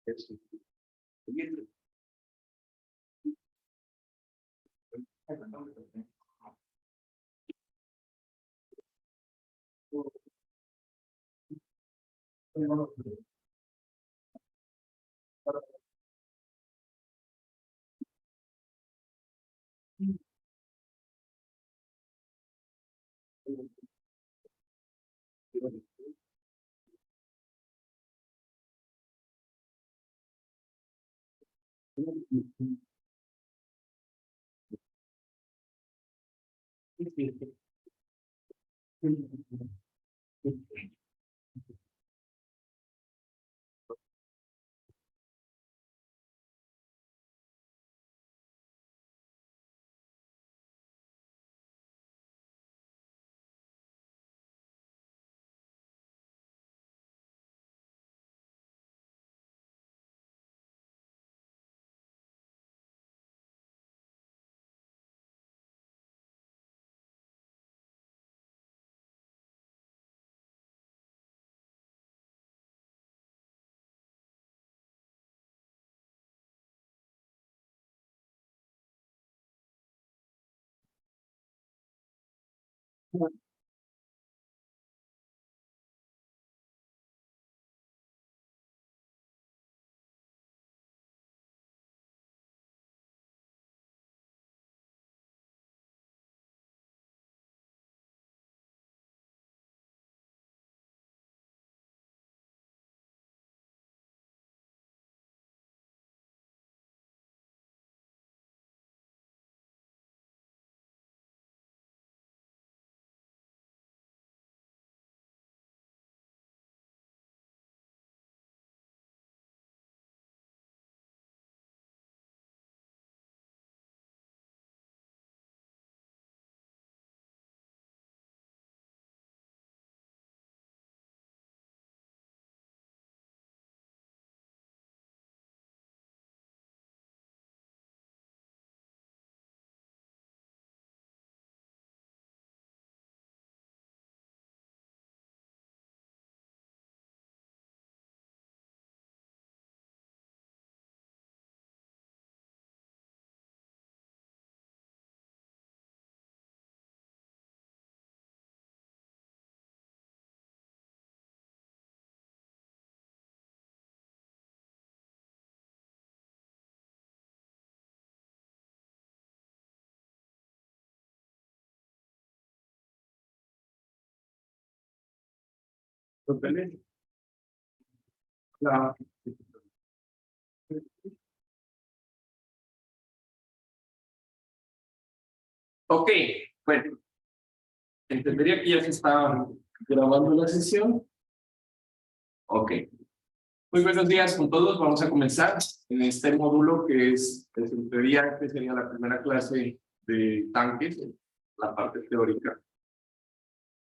Eso. La- Ok, bueno, entendería que ya se está grabando la sesión. Ok. Muy buenos días con todos. Vamos a comenzar en este módulo que es en teoría, que sería la primera clase de tanques, la parte teórica.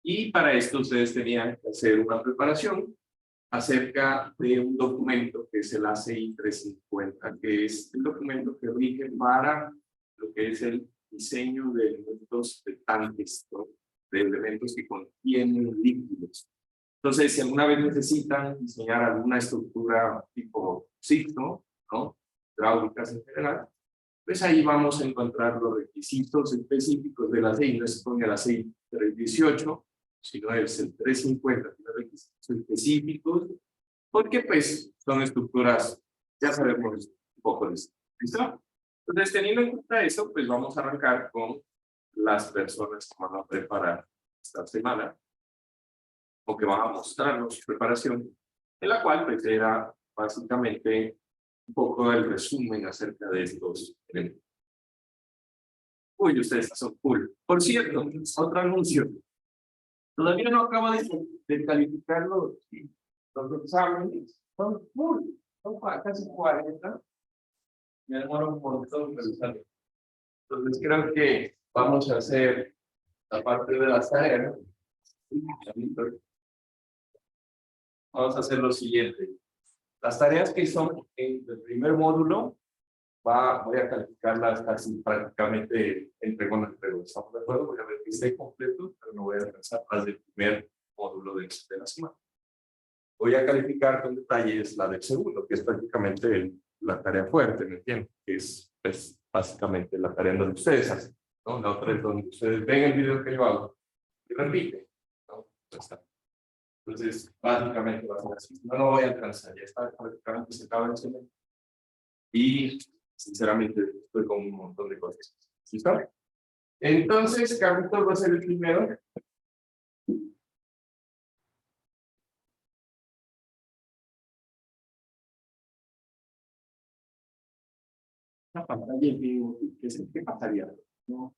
Y para esto ustedes tenían que hacer una preparación acerca de un documento que es el ACI 350, que es el documento que rige para lo que es el diseño de elementos de tanques, ¿no? De elementos que contienen líquidos. Entonces, si alguna vez necesitan diseñar alguna estructura tipo SIGNO, ¿no? Hidráulicas en general, pues ahí vamos a encontrar los requisitos específicos de la ACI. No es con el ACI 318, sino es el 350, tiene requisitos específicos, porque pues son estructuras, ya sabemos un poco de eso. ¿Listo? Entonces, teniendo en cuenta eso, pues vamos a arrancar con las personas que van a preparar esta semana, o que van a mostrarnos su preparación, en la cual pues era básicamente un poco el resumen acerca de estos elementos. Uy, ustedes son cool. Por cierto, otro anuncio. Todavía no acabo de calificar los exámenes. Son full. Son casi 40. Me demoro un montón revisando. Entonces creo que vamos a hacer la parte de las tareas. Vamos a hacer lo siguiente. Las tareas que son en el primer módulo, voy a calificarlas casi prácticamente entre con pero estamos de acuerdo, voy a ver que esté completo, pero no voy a alcanzar las del primer módulo de la semana. voy a calificar con detalle es la del segundo, que es prácticamente la tarea fuerte, ¿me entienden? Que es pues, básicamente la tarea en donde ustedes hacen, ¿no? La otra es donde ustedes ven el video que yo hago y repiten, ¿no? Entonces, básicamente va a ser así. No lo voy a alcanzar, ya está prácticamente se acaba el semestre. Y, sinceramente, estoy con un montón de cosas. ¿Listo? Entonces, Carlitos va a ser el primero. La pantalla en vivo, ¿qué pasaría? ¿No?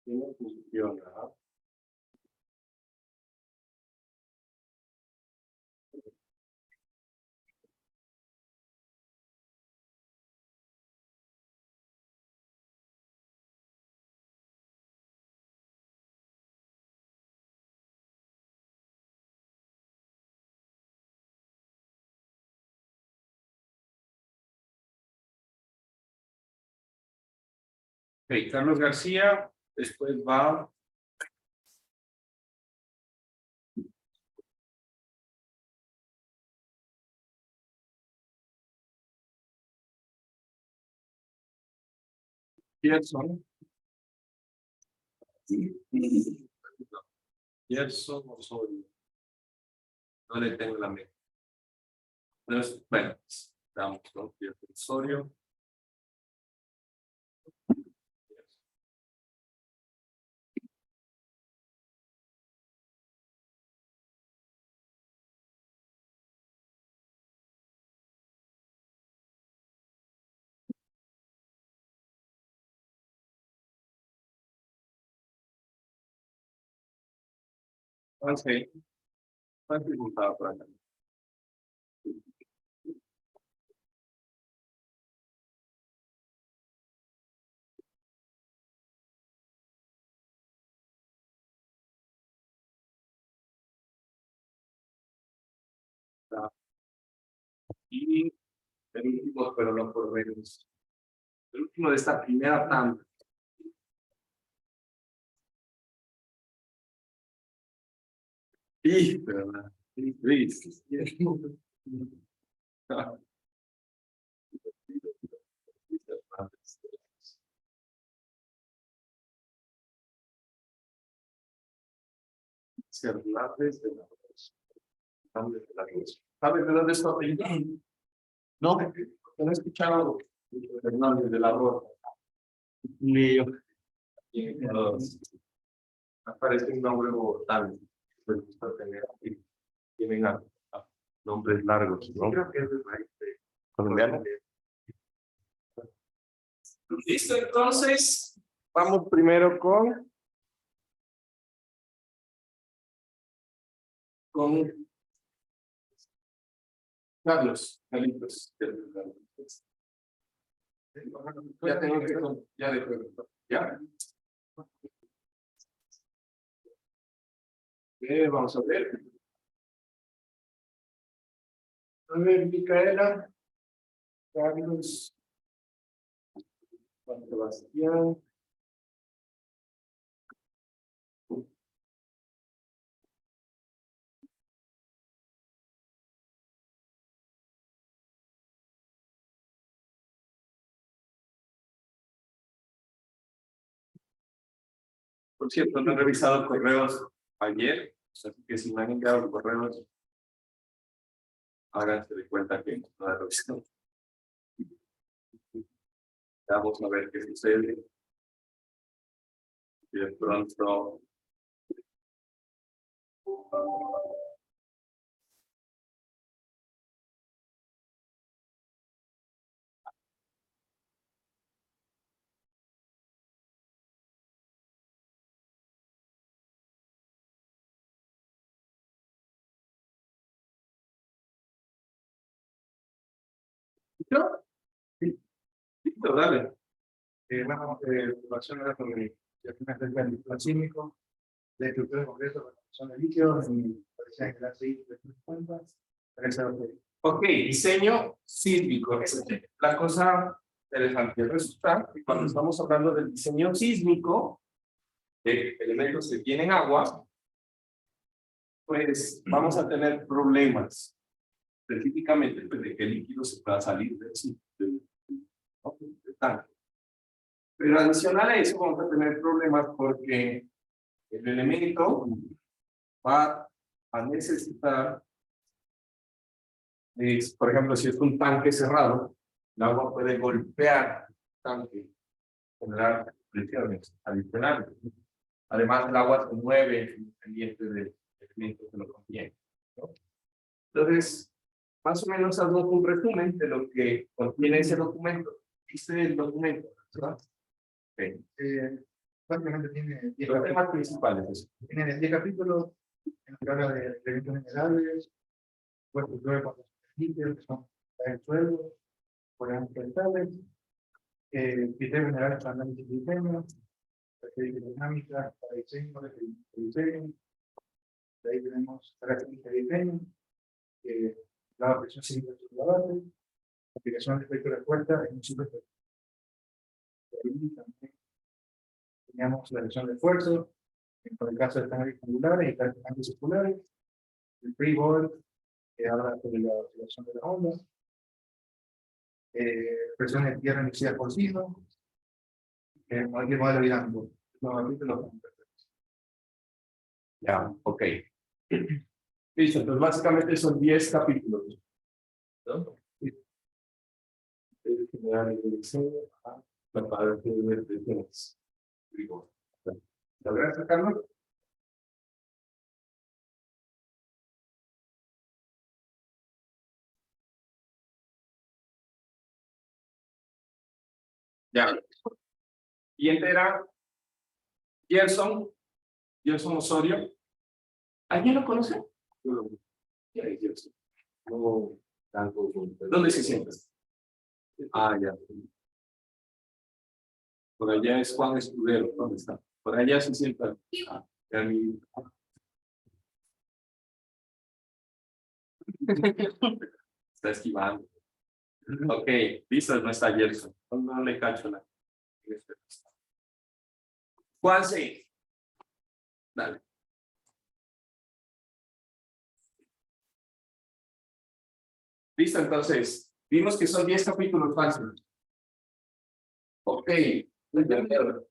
No funciona. Ok, Carlos García, después va. Gerson. Gerson Osorio. No le tengo la mente. Entonces, bueno, damos con Gerson Osorio. Juanse, ¿cuál preguntaba por acá? Y el último, pero no por menos. El último de esta primera tanda. Y, ¿verdad? Luis. Hernández de la Rosa. Hernández de la Rosa. ¿Sabes de dónde es tu apellido? No, no he escuchado Hernández de la Rosa. Ni yo. Aparece un nombre bogotano. Me gusta tener aquí. Tienen nombres largos, ¿no? Creo que es de país colombiano. Listo, entonces vamos primero con Carlos. Ya tengo que ya después. Ya. Vamos a ver. A ver, Micaela. Carlos. Juan Sebastián. Por cierto, no he revisado correos ayer, así que si me han enviado correos, háganse de cuenta que no he revisado. Vamos a ver qué sucede. Y de pronto. ¿Listo? Sí. Listo, dale. Bueno, relación a la comunidad. Ya que me hace el plan químico, de estructura concreta, son de líquidos, y parecía que las cuentas. Ok, diseño sísmico. La cosa interesante resulta que cuando estamos hablando del diseño sísmico, de elementos que tienen agua, pues vamos a tener problemas, específicamente pues, de que el líquido se pueda salir del tanque. Pero adicional a eso vamos a tener problemas porque el elemento va a necesitar, por ejemplo, si es un tanque cerrado, el agua puede golpear el tanque, generar presiones adicionales. Además, el agua se mueve independiente del elemento que lo contiene, ¿no? Entonces, más o menos hagamos un resumen de lo que contiene ese documento. Dice el documento, ¿verdad? Okay. Básicamente tiene 10 Los temas principales. Tiene 10 capítulos en que habla de elementos minerales, cuerpos de agua, que son el suelo, por ejemplo, criterios generales para análisis de diseño, características dinámicas para diseño, de diseño. De ahí tenemos características de diseño, la presión civil de la base, aplicación de efecto de respuesta en un simple efecto. Ahí también teníamos la relación de esfuerzo, por el caso de estándares angulares y estándares circulares, el freeboard, que habla sobre la oscilación de las ondas, presión de tierra inicial por sismo, modelo dinámico. Ya, ok. Listo, entonces básicamente son 10 capítulos, ¿no? General de diseño, la parte de vertientes. ¿Logras sacarlo? Ya. Siguiente era Gerson Osorio. ¿Alguien lo conoce? Ya, Gerson. No, tanto. ¿Dónde se sienta? Ah, ya. Por allá es Juan Escudero. ¿Dónde está? Por allá se sienta. Ah, está esquivando. Ok, listo, no está Gerson. No le cacho la. ¿Cuál sí? Dale. Listo, entonces, vimos que son 10 capítulos fáciles. Ok. El capítulo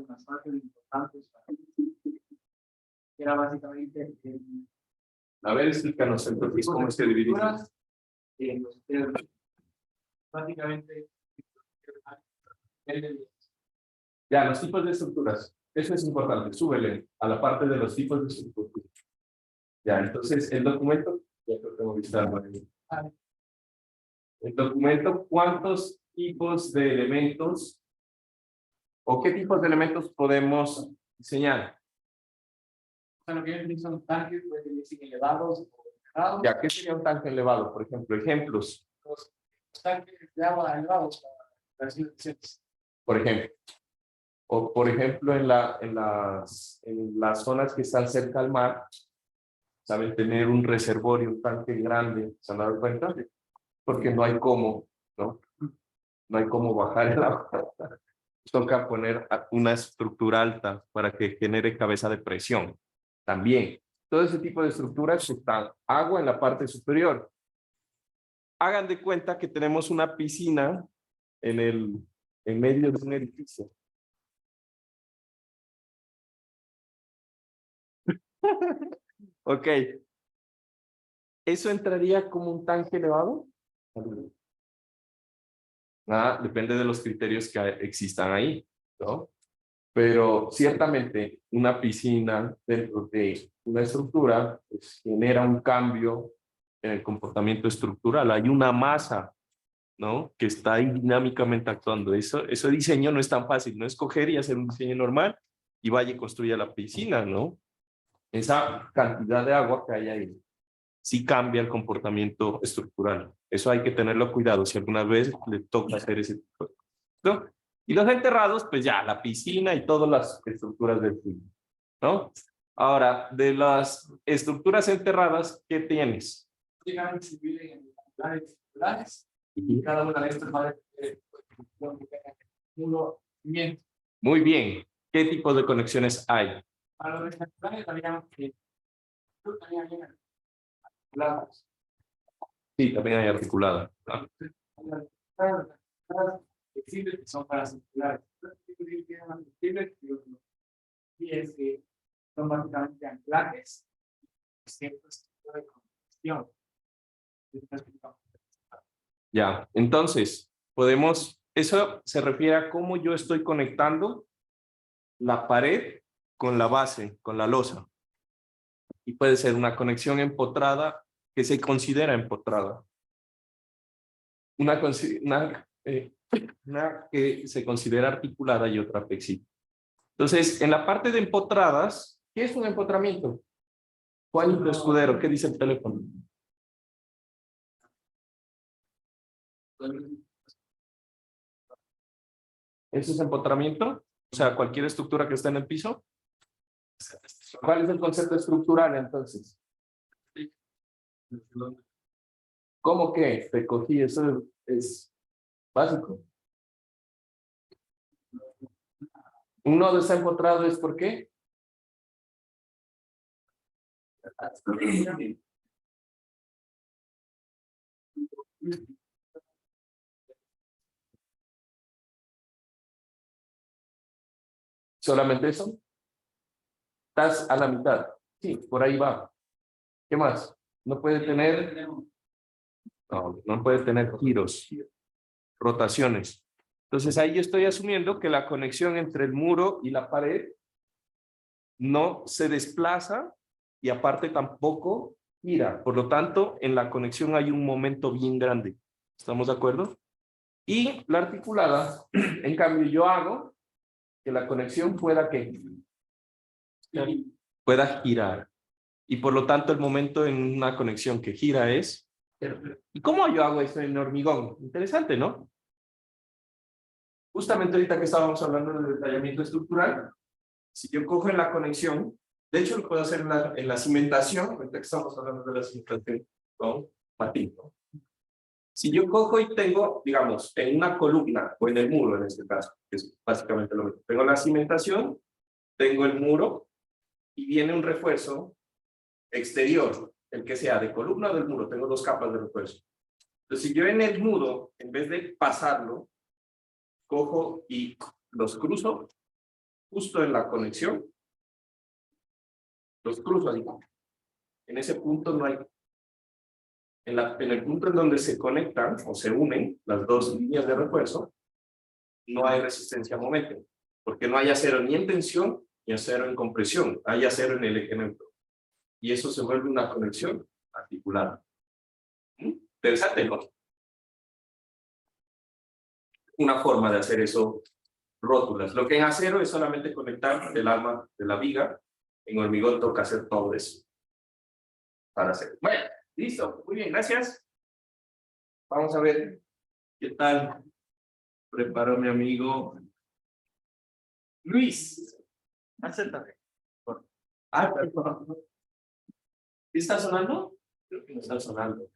las partes importantes. Era básicamente. A ver, explícanos entonces cómo se divide. Básicamente. Ya, los tipos de estructuras. Eso es importante. Súbele a la parte de los tipos de estructuras. Ya, entonces, el documento. Ya lo tengo visto. El documento, ¿cuántos tipos de elementos o qué tipos de elementos podemos diseñar? O sea, lo que yo son tanques, puede ser elevados o elevados. Ya, ¿qué sería un tanque elevado? Por ejemplo, ejemplos. Los tanques de agua elevados para las inundaciones. Por ejemplo. O por ejemplo, en las zonas que están cerca al mar, saben tener un reservorio, un tanque grande, ¿se han dado cuenta? Porque no hay cómo, ¿no? No hay cómo bajar el agua. Toca poner una estructura alta para que genere cabeza de presión. También, todo ese tipo de estructuras están agua en la parte superior. Hagan de cuenta que tenemos una piscina en medio de un edificio. Ok. ¿Eso entraría como un tanque elevado? Depende de los criterios que existan ahí, ¿no? Pero ciertamente una piscina dentro de una estructura pues, genera un cambio en el comportamiento estructural. Hay una masa, ¿no? Que está ahí dinámicamente actuando. Ese diseño no es tan fácil, no es coger y hacer un diseño normal y vaya y construya la piscina, ¿no? Esa cantidad de agua que hay ahí sí cambia el comportamiento estructural. Eso hay que tenerlo cuidado si alguna vez le toca hacer ese tipo de cosas, ¿no? Y los enterrados, pues ya, la piscina y todas las estructuras del film, ¿no? Ahora, de las estructuras enterradas, ¿qué tienes? Llegan se dividen en estructurales y cada una de estas va a tener un movimiento. Muy bien. ¿Qué tipo de conexiones hay? A los rectangulares había articuladas. Sí, también hay articuladas. Flexibles que son para circulares. Y es que son básicamente anclajes. Ciertos tipos de conexión. Ya, entonces, eso se refiere a cómo yo estoy conectando la pared con la base, con la losa. Y puede ser una conexión empotrada que se considera empotrada. Una que se considera articulada y otra flexible. Entonces, en la parte de empotradas, ¿qué es un empotramiento? Juanito Escudero, ¿qué dice el teléfono? ¿Eso es empotramiento? O sea, cualquier estructura que esté en el piso. ¿Cuál es el concepto estructural entonces? ¿Cómo que? Te cogí, eso es básico. Un nodo está empotrado, ¿es por qué? ¿Solamente eso? Estás a la mitad. Sí, por ahí va. ¿Qué más? No puede tener... No puede tener giros, rotaciones. Entonces ahí yo estoy asumiendo que la conexión entre el muro y la pared no se desplaza y aparte tampoco gira. Por lo tanto, en la conexión hay un momento bien grande. ¿Estamos de acuerdo? Y la articulada, en cambio, yo hago que la conexión pueda girar. Y por lo tanto, el momento en una conexión que gira es... ¿Y cómo yo hago eso en hormigón? Interesante, ¿no? Justamente ahorita que estábamos hablando del detallamiento estructural, si yo cojo en la conexión, de hecho lo puedo hacer en la cimentación, ahorita que estamos hablando de la cimentación con Martín, ¿no? Si yo cojo y tengo, digamos, en una columna, o en el muro en este caso, que es básicamente lo mismo, tengo la cimentación, tengo el muro, y viene un refuerzo exterior, el que sea de columna o del muro, tengo dos capas de refuerzo. Entonces, si yo en el muro, en vez de pasarlo, cojo y los cruzo, justo en la conexión, los cruzo así. En ese punto no hay, en el punto en donde se conectan o se unen las dos líneas de refuerzo, no hay resistencia a momento, porque no hay acero ni en tensión ni acero en compresión, hay acero en el eje neutro. Y eso se vuelve una conexión articulada. Interesante, ¿no? Una forma de hacer eso, rótulas. Lo que en acero es solamente conectar el arma de la viga, en hormigón toca hacer todo eso. Para hacer. Bueno, listo, muy bien, gracias. Vamos a ver qué tal preparó mi amigo Luis. Acércate. Perdón. ¿Está sonando? Creo que no está sonando.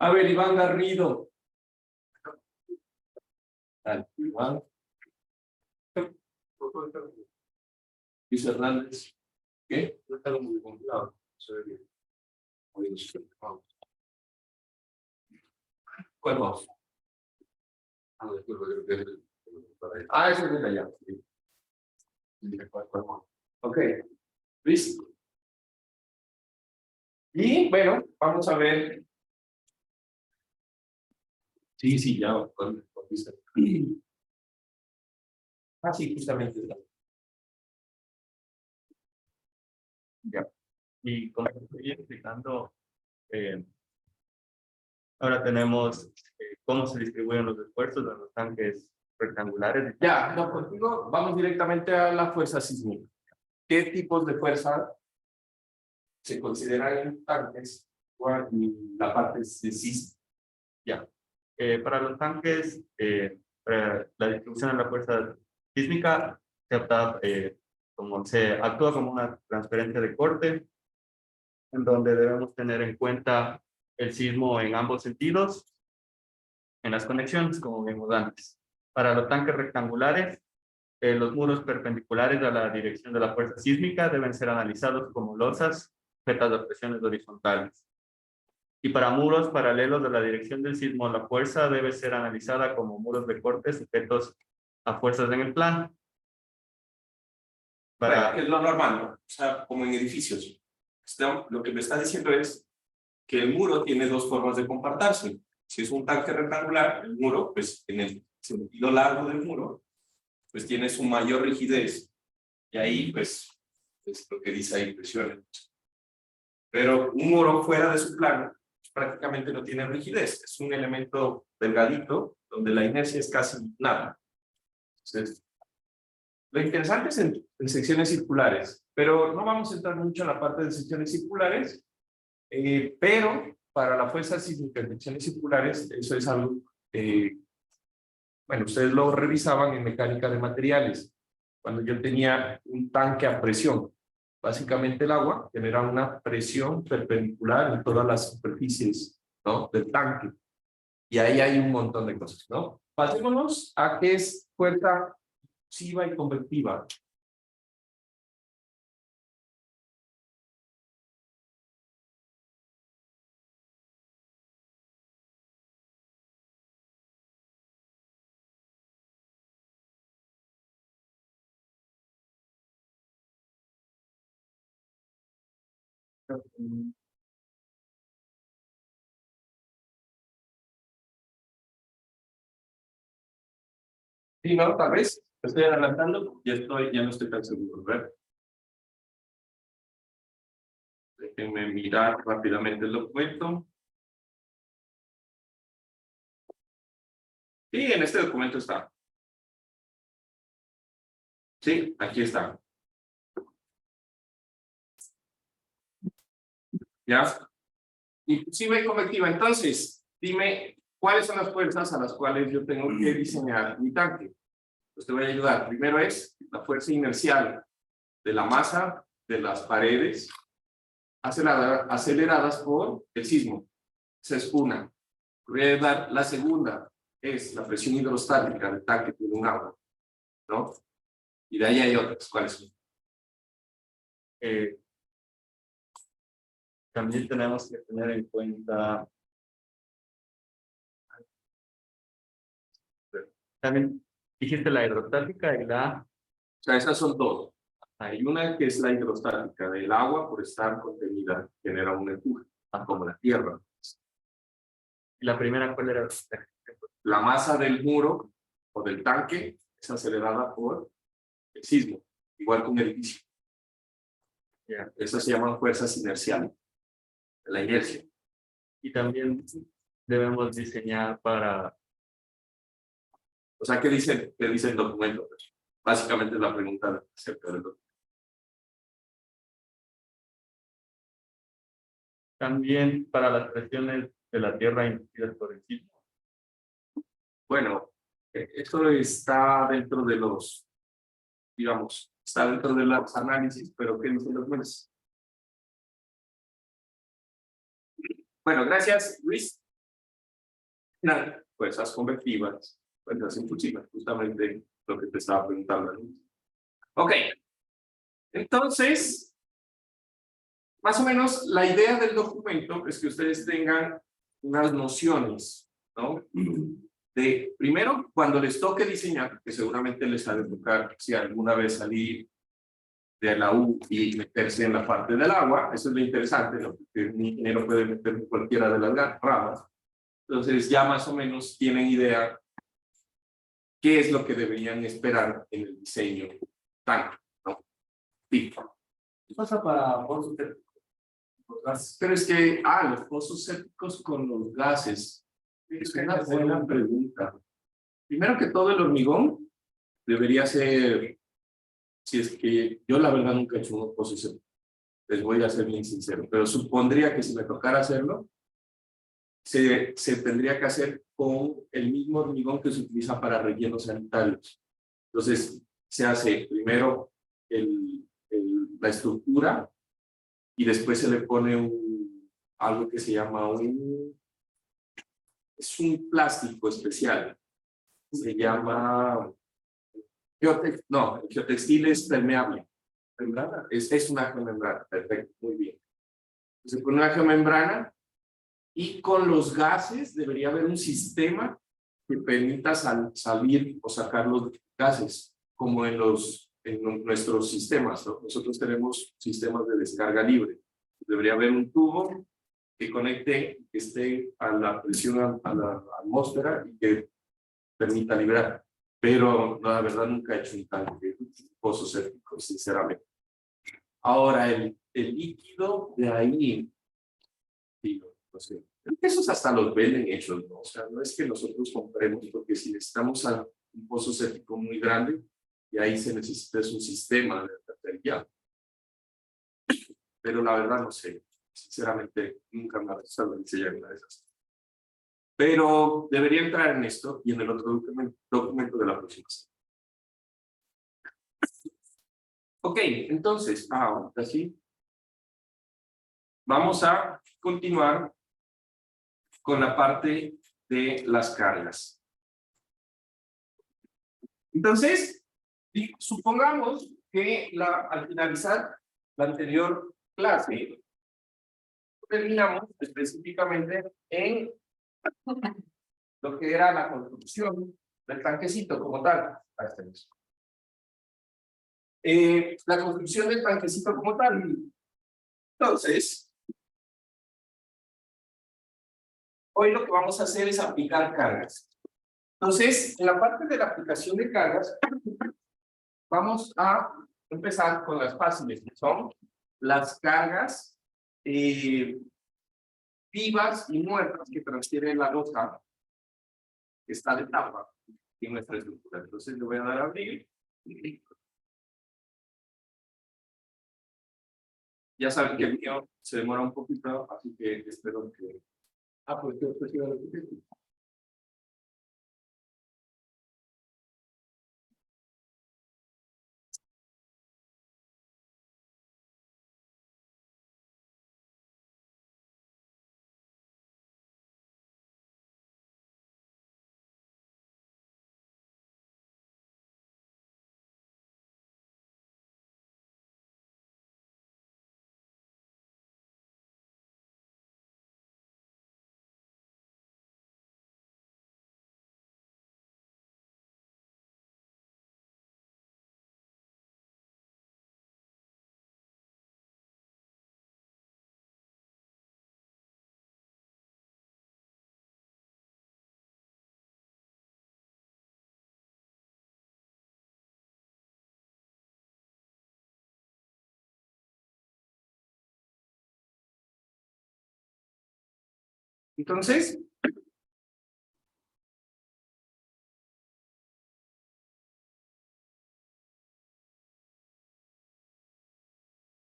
A ver, Iván Garrido. Dale, Iván. Luis Hernández. ¿Qué? No está muy complicado. ¿Cuál vamos? Eso es de allá. Ok, listo. Y bueno, vamos a ver. Sí, ya. Sí, justamente. Ya. Y como estoy explicando, ahora tenemos cómo se distribuyen los esfuerzos de los tanques rectangulares. Ya, no, contigo vamos directamente a la fuerza sísmica. ¿Qué tipos de fuerza se consideran en tanques y la parte de sísmica? Ya. Para los tanques, la distribución de la fuerza sísmica se actúa como una transferencia de corte, en donde debemos tener en cuenta el sismo en ambos sentidos, en las conexiones, como vimos antes. Para los tanques rectangulares, los muros perpendiculares a la dirección de la fuerza sísmica deben ser analizados como losas sujetas a presiones horizontales. Y para muros paralelos a la dirección del sismo, la fuerza debe ser analizada como muros de corte sujetos a fuerzas en el plano. Bueno, es lo normal, ¿no? O sea, como en edificios. Lo que me está diciendo es que el muro tiene dos formas de comportarse. Si es un tanque rectangular, el muro, pues en el sentido largo del muro, pues tiene su mayor rigidez. Y ahí, pues, es lo que dice ahí, presión. Pero un muro fuera de su plano, prácticamente no tiene rigidez. Es un elemento delgadito, donde la inercia es casi nada. Entonces, lo interesante es en secciones circulares, pero no vamos a entrar mucho en la parte de secciones circulares, pero para la fuerza sísmica en secciones circulares, eso es algo, bueno, ustedes lo revisaban en mecánica de materiales, cuando yo tenía un tanque a presión. Básicamente el agua genera una presión perpendicular en todas las superficies, ¿no?, del tanque. Y ahí hay un montón de cosas, ¿no? Pasémonos a qué es fuerza expansiva y convectiva. Sí, no, tal vez estoy adelantando, ya no estoy tan seguro, ¿verdad? Déjenme mirar rápidamente el documento. Sí, en este documento está. Sí, aquí está. ¿Ya? Impulsiva y convectiva. Entonces, dime, ¿cuáles son las fuerzas a las cuales yo tengo que diseñar mi tanque? Pues te voy a ayudar. Primero es la fuerza inercial de la masa de las paredes aceleradas por el sismo. Esa es una. Voy a dar la segunda, es la presión hidrostática del tanque tiene un agua, ¿no? Y de ahí hay otras. ¿Cuáles son? También tenemos que tener en cuenta. También dijiste la hidrostática y la. O sea, esas son dos. Hay una que es la hidrostática del agua por estar contenida, genera un empuje, como la tierra. ¿Y la primera cuál era? La masa del muro o del tanque es acelerada por el sismo, igual que un edificio. Yeah. Esas se llaman fuerzas inerciales, la inercia. Y también debemos diseñar para. O sea, ¿qué dice el documento? Básicamente es la pregunta acerca del documento. También para las presiones de la tierra inducidas por el sismo. Bueno, esto está dentro de los, digamos, está dentro de los análisis, pero ¿qué dicen los documento? Bueno, gracias, Luis. Fuerzas convectivas, fuerzas impulsivas, justamente lo que te estaba preguntando. Ok, entonces, más o menos la idea del documento es que ustedes tengan unas nociones, ¿no? De, primero, cuando les toque diseñar, que seguramente les ha de tocar, si alguna vez salir de la U y meterse en la parte del agua, eso es lo interesante, ¿no? Porque un ingeniero puede meter en cualquiera de las ramas. Entonces ya más o menos tienen idea qué es lo que deberían esperar en el diseño tanque, ¿no? ¿Qué pasa para pozos sépticos? Pero es que, los pozos sépticos con los gases, es una buena pregunta. Primero que todo, el hormigón debería ser, si es que yo la verdad nunca he hecho unos pozos sépticos, les voy a ser bien sincero, pero supondría que si me tocara hacerlo, se tendría que hacer con el mismo hormigón que se utiliza para rellenos sanitarios. Entonces, se hace primero la estructura y después se le pone algo que se llama es un plástico especial se llama el geotextil es permeable. ¿Membrana? Es una geomembrana, perfecto, muy bien. Se pone una geomembrana y con los gases debería haber un sistema que permita salir o sacar los gases, como en nuestros sistemas, ¿no? Nosotros tenemos sistemas de descarga libre. Debería haber un tubo que conecte, que esté a la presión a la atmósfera y que permita liberar. Pero la verdad nunca he hecho un tanque, un pozo séptico, sinceramente. Ahora, el líquido de ahí, digo, no sé, creo que esos hasta los venden hechos, ¿no? O sea, no es que nosotros compremos, porque si necesitamos un pozo séptico muy grande, y ahí se necesita un sistema de alcantarillado. Pero la verdad no sé, sinceramente nunca me ha gustado diseñar una de esas. Pero debería entrar en esto y en el otro documento de la próxima semana. Ok, entonces, ahora sí. Vamos a continuar con la parte de las cargas. Entonces, supongamos que al finalizar la anterior clase, terminamos específicamente en lo que era la construcción del tanquecito como tal. La construcción del tanquecito como tal. Entonces, hoy lo que vamos a hacer es aplicar cargas. Entonces, en la parte de la aplicación de cargas, vamos a empezar con las fáciles, que son las cargas vivas y muertas que transfiere la losa que está de tapa en nuestra estructura. Entonces, le voy a dar a abrir. Ya saben que el mío se demora un poquito, así que espero que... pues yo prefiero lo que... Entonces,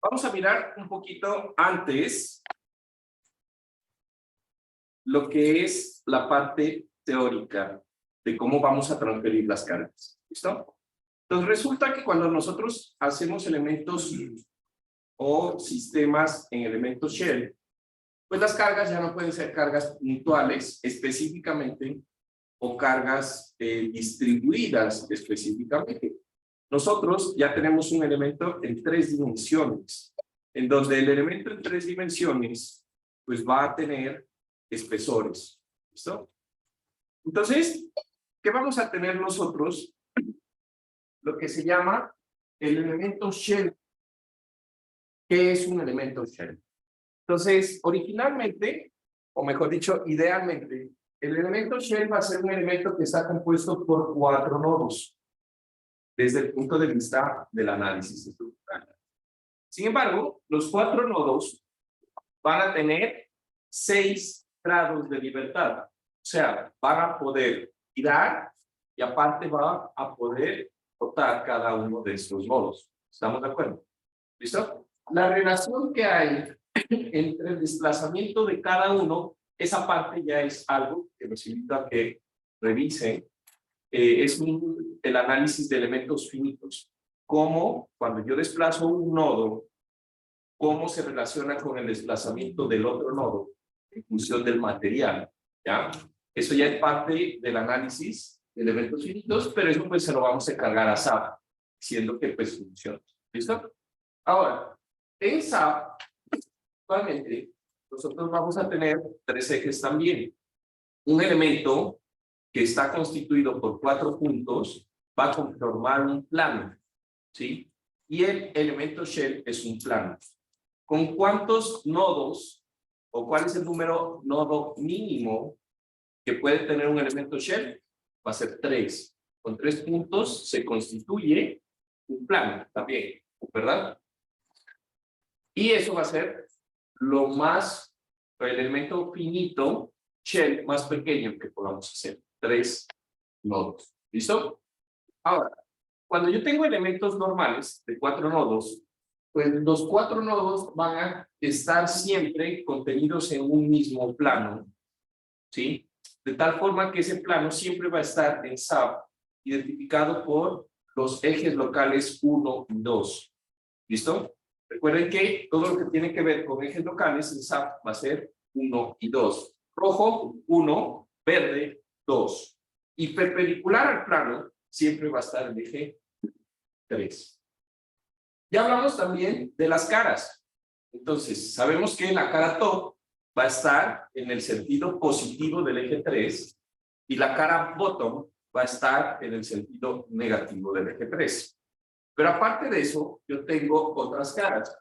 vamos a mirar un poquito antes lo que es la parte teórica de cómo vamos a transferir las cargas. ¿Listo? Entonces resulta que cuando nosotros hacemos elementos o sistemas en elementos shell, pues las cargas ya no pueden ser cargas puntuales específicamente o cargas distribuidas específicamente. Nosotros ya tenemos un elemento en 3 dimensiones, en donde el elemento en 3 dimensiones pues va a tener espesores. ¿Listo? Entonces, ¿qué vamos a tener nosotros? Lo que se llama el elemento shell. ¿Qué es un elemento shell? Entonces, originalmente, o mejor dicho, idealmente, el elemento shell va a ser un elemento que está compuesto por 4 nodos, desde el punto de vista del análisis estructural. Sin embargo, los 4 nodos van a tener 6 grados de libertad. O sea, van a poder girar y aparte va a poder rotar cada uno de estos nodos. ¿Estamos de acuerdo? ¿Listo? La relación que hay entre el desplazamiento de cada uno, esa parte ya es algo que nos invita a que revisen. Es el análisis de elementos finitos. Cómo, cuando yo desplazo un nodo, cómo se relaciona con el desplazamiento del otro nodo en función del material. ¿Ya? Eso ya es parte del análisis elementos finitos, pero eso pues se lo vamos a cargar a SAP, siendo que pues funciona. ¿Listo? Ahora, en SAP, actualmente, nosotros vamos a tener 3 ejes también. Un elemento que está constituido por 4 puntos va a conformar un plano, ¿sí? Y el elemento shell es un plano. ¿Con cuántos nodos o cuál es el número nodo mínimo que puede tener un elemento shell? Va a ser 3. Con 3 puntos se constituye un plano también, ¿verdad? Y eso va a ser lo más, el elemento finito, shell más pequeño que podamos hacer. 3 nodos. ¿Listo? Ahora, cuando yo tengo elementos normales de 4 nodos, pues los 4 nodos van a estar siempre contenidos en un mismo plano, ¿sí? De tal forma que ese plano siempre va a estar en SAP identificado por los ejes locales 1 y 2. ¿Listo? Recuerden que todo lo que tiene que ver con ejes locales en SAP va a ser 1 y 2. Rojo, 1, verde, 2. Y perpendicular al plano siempre va a estar el eje 3. Ya hablamos también de las caras. Entonces, sabemos que la cara top va a estar en el sentido positivo del eje 3 y la cara bottom va a estar en el sentido negativo del eje 3. Pero aparte de eso, yo tengo otras caras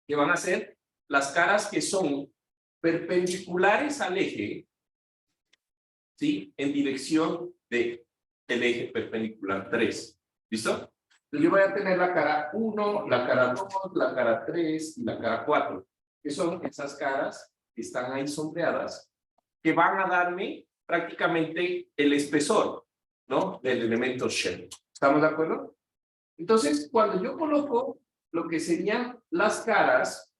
que van a ser las caras que son perpendiculares al eje, ¿sí? En dirección del eje perpendicular 3. ¿Listo? Entonces yo voy a tener la cara 1, la cara 2, la cara 3 y la cara 4, que son esas caras que están ahí sombreadas, que van a darme prácticamente el espesor, ¿no? Del elemento shell. ¿Estamos de acuerdo? Entonces, cuando yo coloco lo que serían las caras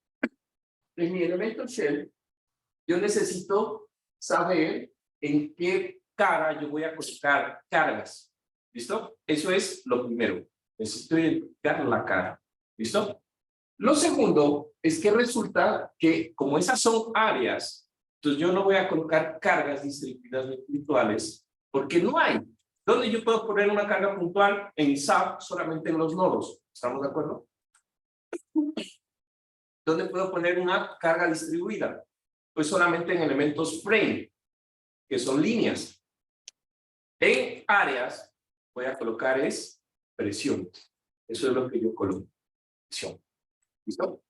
de mi elemento shell, yo necesito saber en qué cara yo voy a colocar cargas. ¿Listo? Eso es lo primero. Necesito identificar la cara. ¿Listo? Lo segundo es que resulta que como esas son áreas, entonces yo no voy a colocar cargas distribuidas virtuales porque no hay. ¿Dónde yo puedo poner una carga puntual? En SAP solamente en los nodos. ¿Estamos de acuerdo? ¿Dónde puedo poner una carga distribuida? Pues solamente en elementos frame, que son líneas. En áreas voy a colocar es presión. Eso es lo que yo coloco. Presión. ¿Listo?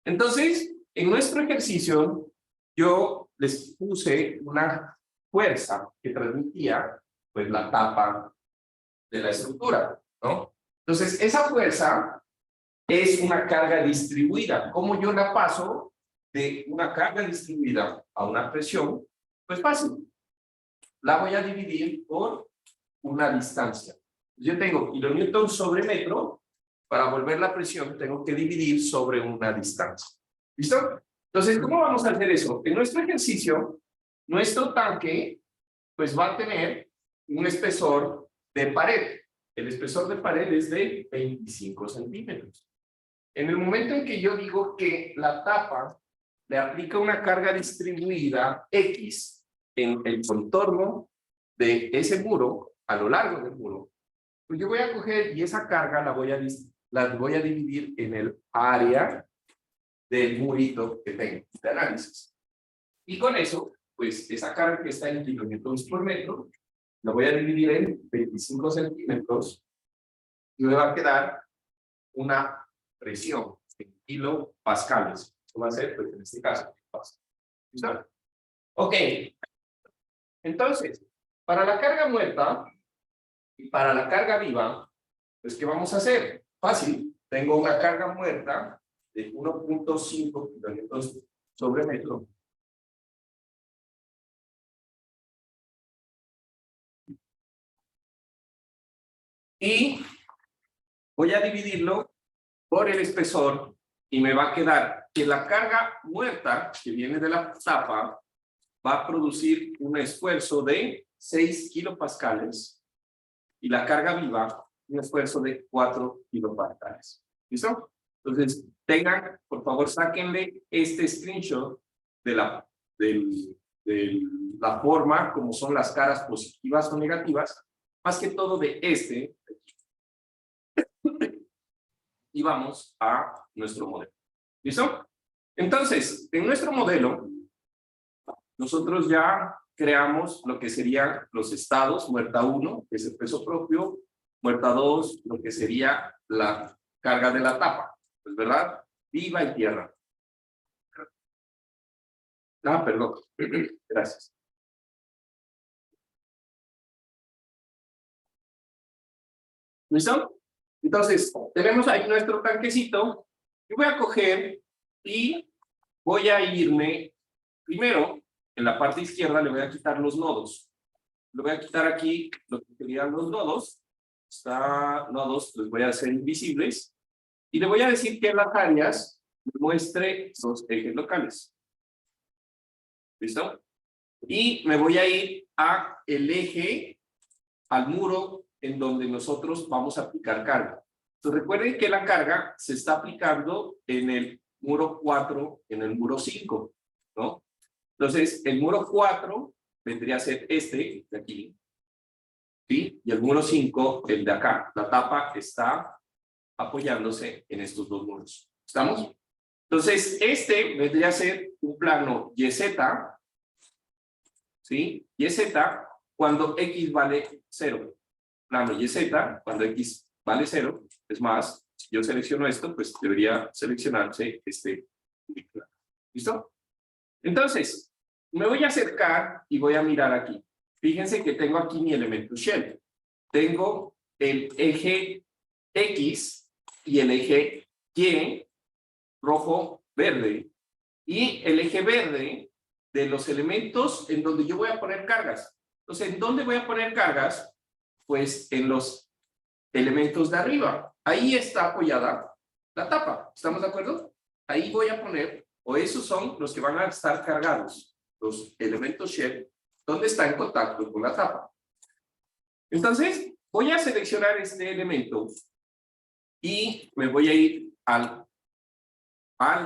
Entonces, en nuestro ejercicio, yo les puse una fuerza que transmitía pues la tapa de la estructura, ¿no? Entonces, esa fuerza es una carga distribuida. ¿Cómo yo la paso de una carga distribuida a una presión? Pues fácil. La voy a dividir por una distancia. Yo tengo kilonewton sobre metro. Para volver la presión, tengo que dividir sobre una distancia. ¿Listo? Entonces, ¿cómo vamos a hacer eso? En nuestro ejercicio, nuestro tanque pues va a tener un espesor de pared. El espesor de pared es de 25 centímetros. En el momento en que yo digo que la tapa le aplica una carga distribuida X en el contorno de ese muro, a lo largo del muro, pues yo voy a coger y esa carga la voy a dividir en el área del murito que tengo de análisis. Y con eso, pues esa carga que está en kilonewtons por metro, la voy a dividir en 25 centímetros y me va a quedar una presión en kilopascales. Eso va a ser, pues en este caso, ¿listo? Ok. Entonces, para la carga muerta y para la carga viva, pues ¿qué vamos a hacer? Fácil. Tengo una carga muerta de 1.5 kilonewtons sobre metro. Y voy a dividirlo por el espesor y me va a quedar que la carga muerta que viene de la tapa va a producir un esfuerzo de 6 kilopascales y la carga viva un esfuerzo de 4 kilopascales. ¿Listo? Entonces, tengan, por favor, sáquenle este screenshot de de la forma como son las caras positivas o negativas, más que todo de este. Y vamos a nuestro modelo. ¿Listo? Entonces, en nuestro modelo, nosotros ya creamos lo que serían los estados, muerta 1, que es el peso propio, muerta 2, lo que sería la carga de la tapa, pues, ¿verdad? Viva y tierra. Ah, perdón. Gracias. ¿Listo? Entonces, tenemos ahí nuestro tanquecito. Yo voy a coger y voy a irme, primero, en la parte izquierda le voy a quitar los nodos. Le voy a quitar aquí lo que serían los nodos. Nodos, los voy a hacer invisibles. Y le voy a decir que en las áreas me muestre los ejes locales. ¿Listo? Y me voy a ir a el eje, al muro en donde nosotros vamos a aplicar carga. Entonces recuerden que la carga se está aplicando en el muro 4, en el muro 5, ¿no? Entonces el muro 4 vendría a ser este de aquí, ¿sí? Y el muro 5, el de acá. La tapa está apoyándose en estos dos muros. ¿Estamos? Entonces este vendría a ser un plano YZ, ¿sí? YZ cuando X vale 0. Plano YZ cuando X vale 0. Es más, si yo selecciono esto, pues debería seleccionarse este. ¿Listo? Entonces, me voy a acercar y voy a mirar aquí. Fíjense que tengo aquí mi elemento shell. Tengo el eje X y el eje Y, rojo, verde. Y el eje verde de los elementos en donde yo voy a poner cargas. Entonces, ¿en dónde voy a poner cargas? Pues en los elementos de arriba. Ahí está apoyada la tapa. ¿Estamos de acuerdo? Ahí voy a poner, o esos son los que van a estar cargados, los elementos shell, donde está en contacto con la tapa. Entonces, voy a seleccionar este elemento y me voy a ir al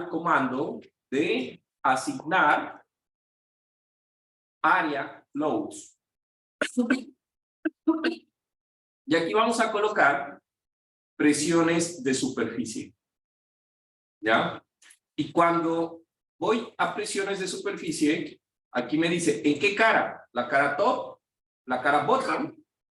comando de asignar area loads. Y aquí vamos a colocar presiones de superficie. ¿Ya? Y cuando voy a presiones de superficie, aquí me dice, ¿en qué cara? ¿La cara top? ¿La cara bottom?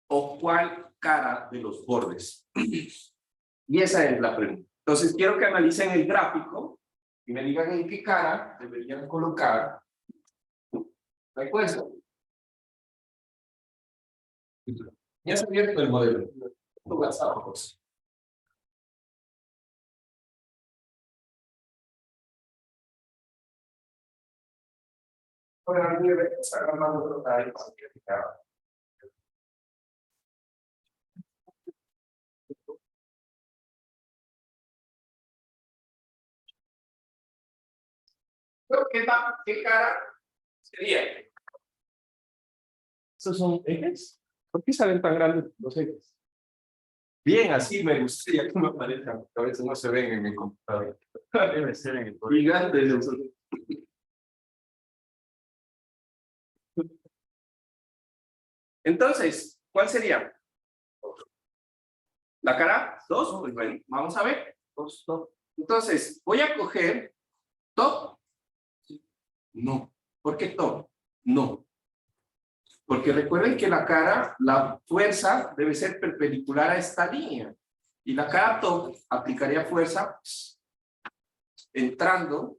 ¿O cuál cara de los bordes? Y esa es la pregunta. Entonces, quiero que analicen el gráfico y me digan en qué cara deberían colocar la encuesta. Ya se ha abierto el modelo. Bueno, a mí me está grabando otro tal. ¿Qué cara sería? ¿Estos son ejes? ¿Por qué salen tan grandes los ejes? Bien, así me gustaría que me aparezcan, a veces no se ven en mi computadora. Debe ser en el Gigantes. Entonces, ¿cuál sería? ¿La cara 2? Pues bueno, vamos a ver. Entonces, voy a coger top. No. ¿Por qué top? No. Porque recuerden que la cara, la fuerza debe ser perpendicular a esta línea. Y la cara top aplicaría fuerza entrando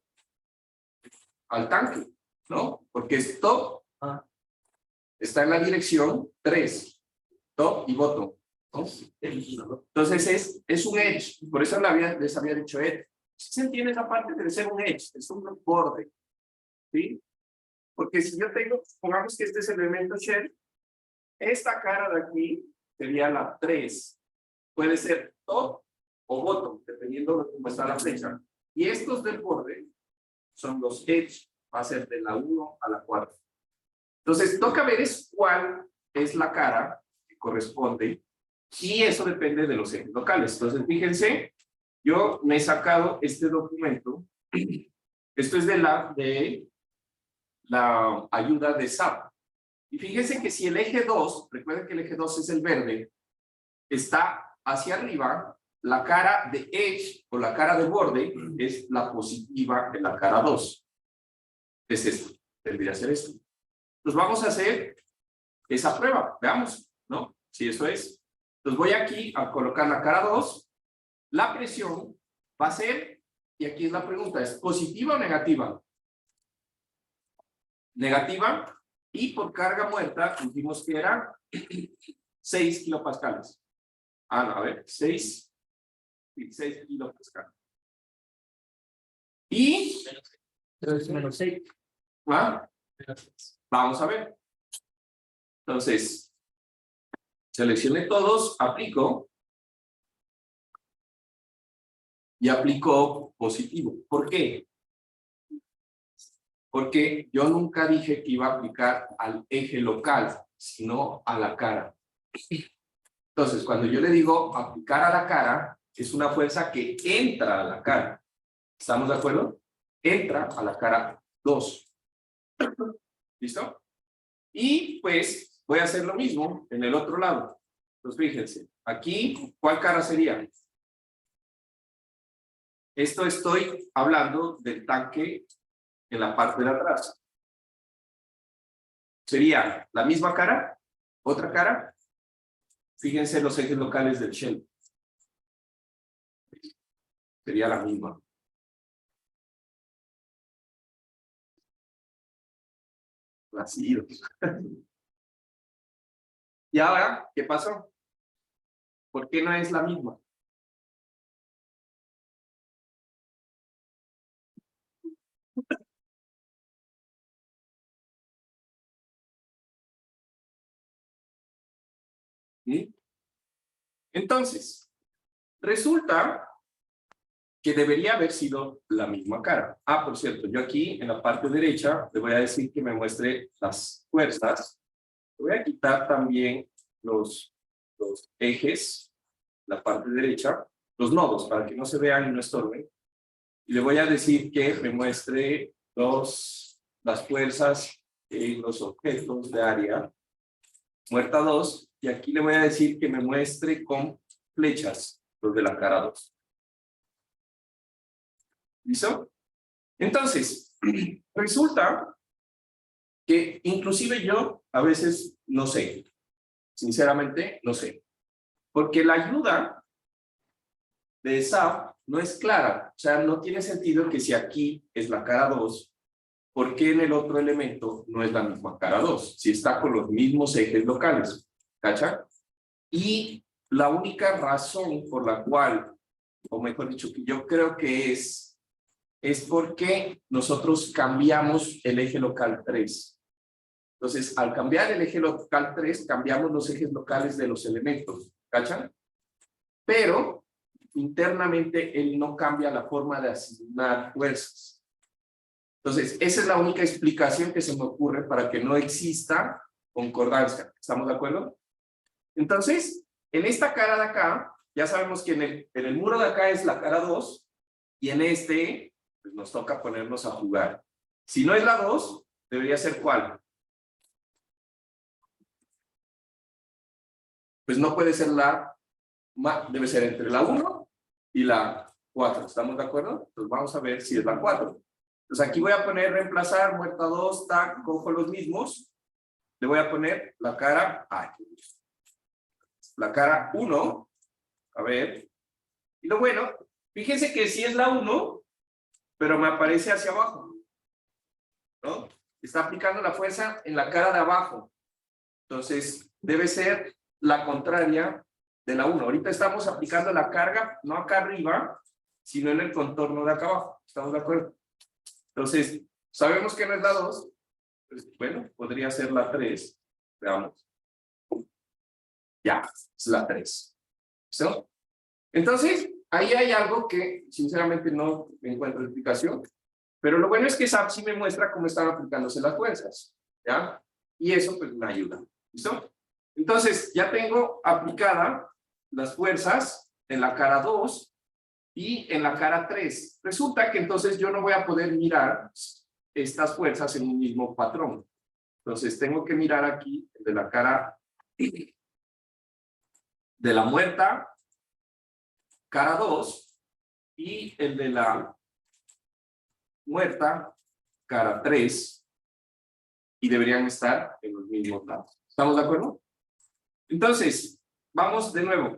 al tanque, ¿no? Porque es top está en la dirección 3, top y bottom, ¿no? Entonces es un edge, por eso les había dicho edge. ¿Se entiende esa parte de ser un edge? Es un borde, ¿sí? Porque si yo tengo, pongamos que este es el elemento shell, esta cara de aquí sería la 3. Puede ser top o bottom, dependiendo de cómo está la flecha. Y estos del borde son los edge, va a ser de la 1 a la 4. Entonces, toca ver cuál es la cara que corresponde y eso depende de los ejes locales. Entonces, fíjense, yo me he sacado este documento. Esto es de la ayuda de SAP. Y fíjense que si el eje 2, recuerden que el eje 2 es el verde, está hacia arriba, la cara de edge o la cara de borde es la positiva de la cara 2. Es esto, tendría que ser esto. Entonces vamos a hacer esa prueba, veamos, ¿no? Si eso es. Entonces voy aquí a colocar la cara 2, la presión va a ser, y aquí es la pregunta, ¿es positiva o negativa? Negativa, y por carga muerta dijimos que era 6 kilopascales. Ah, no, a ver, 6 kilopascales. Y Menos 6. ¿ah? Vamos a ver. Entonces, seleccioné todos, aplico. Y aplico positivo. ¿Por qué? Porque yo nunca dije que iba a aplicar al eje local, sino a la cara. Entonces, cuando yo le digo aplicar a la cara, es una fuerza que entra a la cara. ¿Estamos de acuerdo? Entra a la cara 2. ¿Listo? Y pues voy a hacer lo mismo en el otro lado. Entonces, fíjense, aquí, ¿cuál cara sería? Esto estoy hablando del tanque en la parte de atrás. ¿Sería la misma cara? ¿Otra cara? Fíjense los ejes locales del shell. Sería la misma. Así. ¿Y ahora qué pasó? ¿Por qué no es la misma? ¿Sí? Entonces, resulta que debería haber sido la misma cara. Ah, por cierto, yo aquí en la parte derecha le voy a decir que me muestre las fuerzas. Le voy a quitar también los ejes, la parte derecha, los nodos, para que no se vean y no estorben. Y le voy a decir que me muestre las fuerzas en los objetos de área muerta 2, y aquí le voy a decir que me muestre con flechas los de la cara 2. ¿Listo? Entonces, resulta que inclusive yo a veces no sé, sinceramente no sé, porque la ayuda de SAP no es clara, o sea, no tiene sentido que si aquí es la cara 2, ¿por qué en el otro elemento no es la misma cara 2? Si está con los mismos ejes locales, ¿cacha? Y la única razón por la cual, o mejor dicho, que yo creo que es porque nosotros cambiamos el eje local 3. Entonces, al cambiar el eje local 3, cambiamos los ejes locales de los elementos, ¿cachan? Pero, internamente, él no cambia la forma de asignar fuerzas. Entonces, esa es la única explicación que se me ocurre para que no exista concordancia. ¿Estamos de acuerdo? Entonces, en esta cara de acá, ya sabemos que en el muro de acá es la cara 2, y en este, pues nos toca ponernos a jugar. Si no es la 2, debería ser ¿cuál? Pues no puede ser debe ser entre la 1 y la 4. ¿Estamos de acuerdo? Entonces vamos a ver si es la 4. Entonces aquí voy a poner reemplazar, muerta 2, tac, cojo los mismos. Le voy a poner la cara, la cara 1. A ver. Y lo bueno, fíjense que sí es la 1, pero me aparece hacia abajo, ¿no? Está aplicando la fuerza en la cara de abajo. Entonces, debe ser la contraria de la 1. Ahorita estamos aplicando la carga, no acá arriba, sino en el contorno de acá abajo. ¿Estamos de acuerdo? Entonces, sabemos que no es la 2. Pues, bueno, podría ser la 3. Veamos. Ya, es la 3. ¿Listo? Entonces, ahí hay algo que sinceramente no encuentro explicación. Pero lo bueno es que SAP sí me muestra cómo están aplicándose las fuerzas. ¿Ya? Y eso pues me ayuda. ¿Listo? Entonces, ya tengo aplicada las fuerzas en la cara 2 y en la cara 3. Resulta que entonces yo no voy a poder mirar estas fuerzas en un mismo patrón. Entonces tengo que mirar aquí el de la cara de la muerta, cara 2, y el de la muerta, cara 3, y deberían estar en los mismos lados. ¿Estamos de acuerdo? Entonces, vamos de nuevo.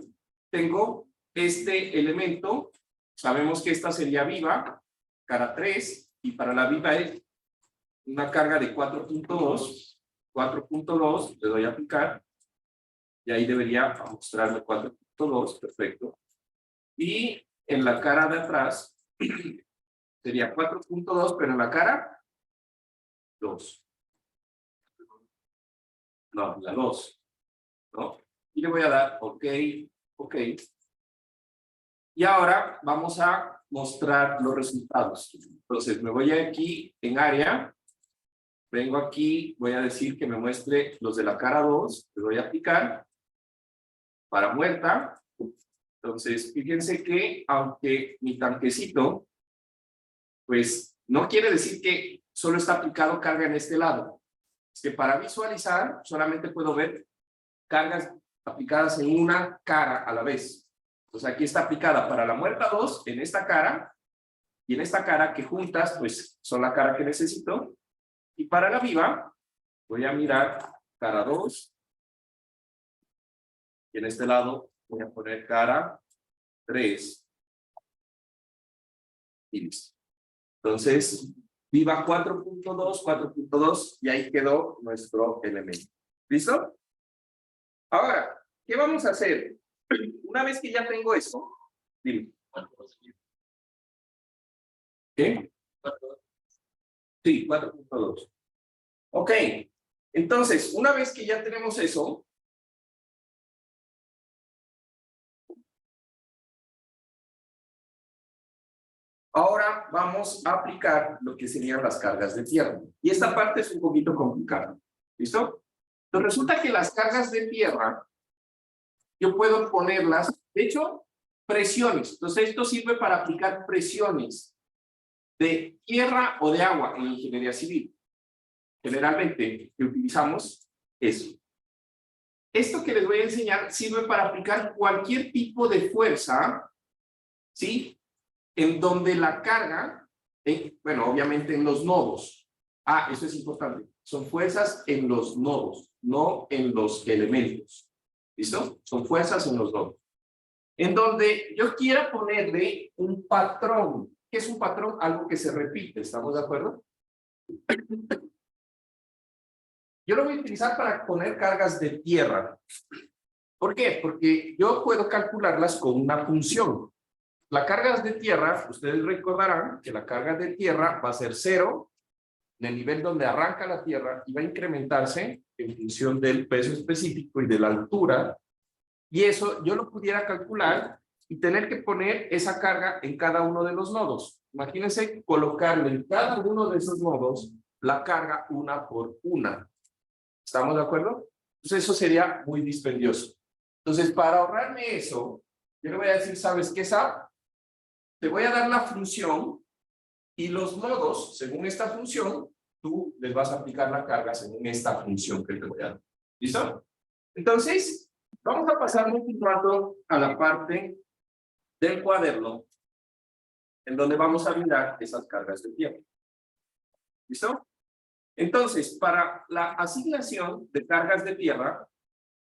Tengo este elemento, sabemos que esta sería viva, cara 3, y para la viva es una carga de 4.2, 4.2, le doy a aplicar, y ahí debería mostrarme 4.2, perfecto. Y en la cara de atrás sería 4.2, pero en la cara 2. No, la 2. ¿No? Y le voy a dar OK, OK. Y ahora vamos a mostrar los resultados. Entonces me voy aquí en área, vengo aquí, voy a decir que me muestre los de la cara 2, le voy a aplicar para muerta. Entonces fíjense que aunque mi tanquecito, pues no quiere decir que solo está aplicado carga en este lado. Es que para visualizar solamente puedo ver cargas aplicadas en una cara a la vez. Entonces aquí está aplicada para la muerta 2 en esta cara y en esta cara que juntas pues son la cara que necesito. Y para la viva voy a mirar cara 2 y en este lado voy a poner cara 3 y listo. Entonces viva 4.2, 4.2 y ahí quedó nuestro elemento. ¿Listo? Ahora, ¿qué vamos a hacer? Una vez que ya tengo eso, dime. ¿Qué? Sí, 4.2. Ok, entonces, una vez que ya tenemos eso, ahora vamos a aplicar lo que serían las cargas de tierra. Y esta parte es un poquito complicada. ¿Listo? Entonces resulta que las cargas de tierra, yo puedo ponerlas, de hecho, presiones. Entonces esto sirve para aplicar presiones de tierra o de agua en ingeniería civil. Generalmente utilizamos eso. Esto que les voy a enseñar sirve para aplicar cualquier tipo de fuerza, ¿sí? En donde la carga, bueno, obviamente en los nodos. Ah, eso es importante. Son fuerzas en los nodos, no en los elementos. ¿Listo? Son fuerzas en los nodos. En donde yo quiera ponerle un patrón. ¿Qué es un patrón? Algo que se repite. ¿Estamos de acuerdo? Yo lo voy a utilizar para poner cargas de tierra. ¿Por qué? Porque yo puedo calcularlas con una función. Las cargas de tierra, ustedes recordarán que la carga de tierra va a ser 0 en el nivel donde arranca la tierra y va a incrementarse en función del peso específico y de la altura. Y eso yo lo pudiera calcular y tener que poner esa carga en cada uno de los nodos. Imagínense colocarle en cada uno de esos nodos la carga una por una. ¿Estamos de acuerdo? Entonces eso sería muy dispendioso. Entonces para ahorrarme eso, yo le voy a decir, ¿sabes qué, Sab? Te voy a dar la función y los nodos, según esta función, tú les vas a aplicar la carga según esta función que te voy a dar. ¿Listo? Entonces, vamos a pasar un rato a la parte del cuaderno en donde vamos a mirar esas cargas de tierra. ¿Listo? Entonces, para la asignación de cargas de tierra,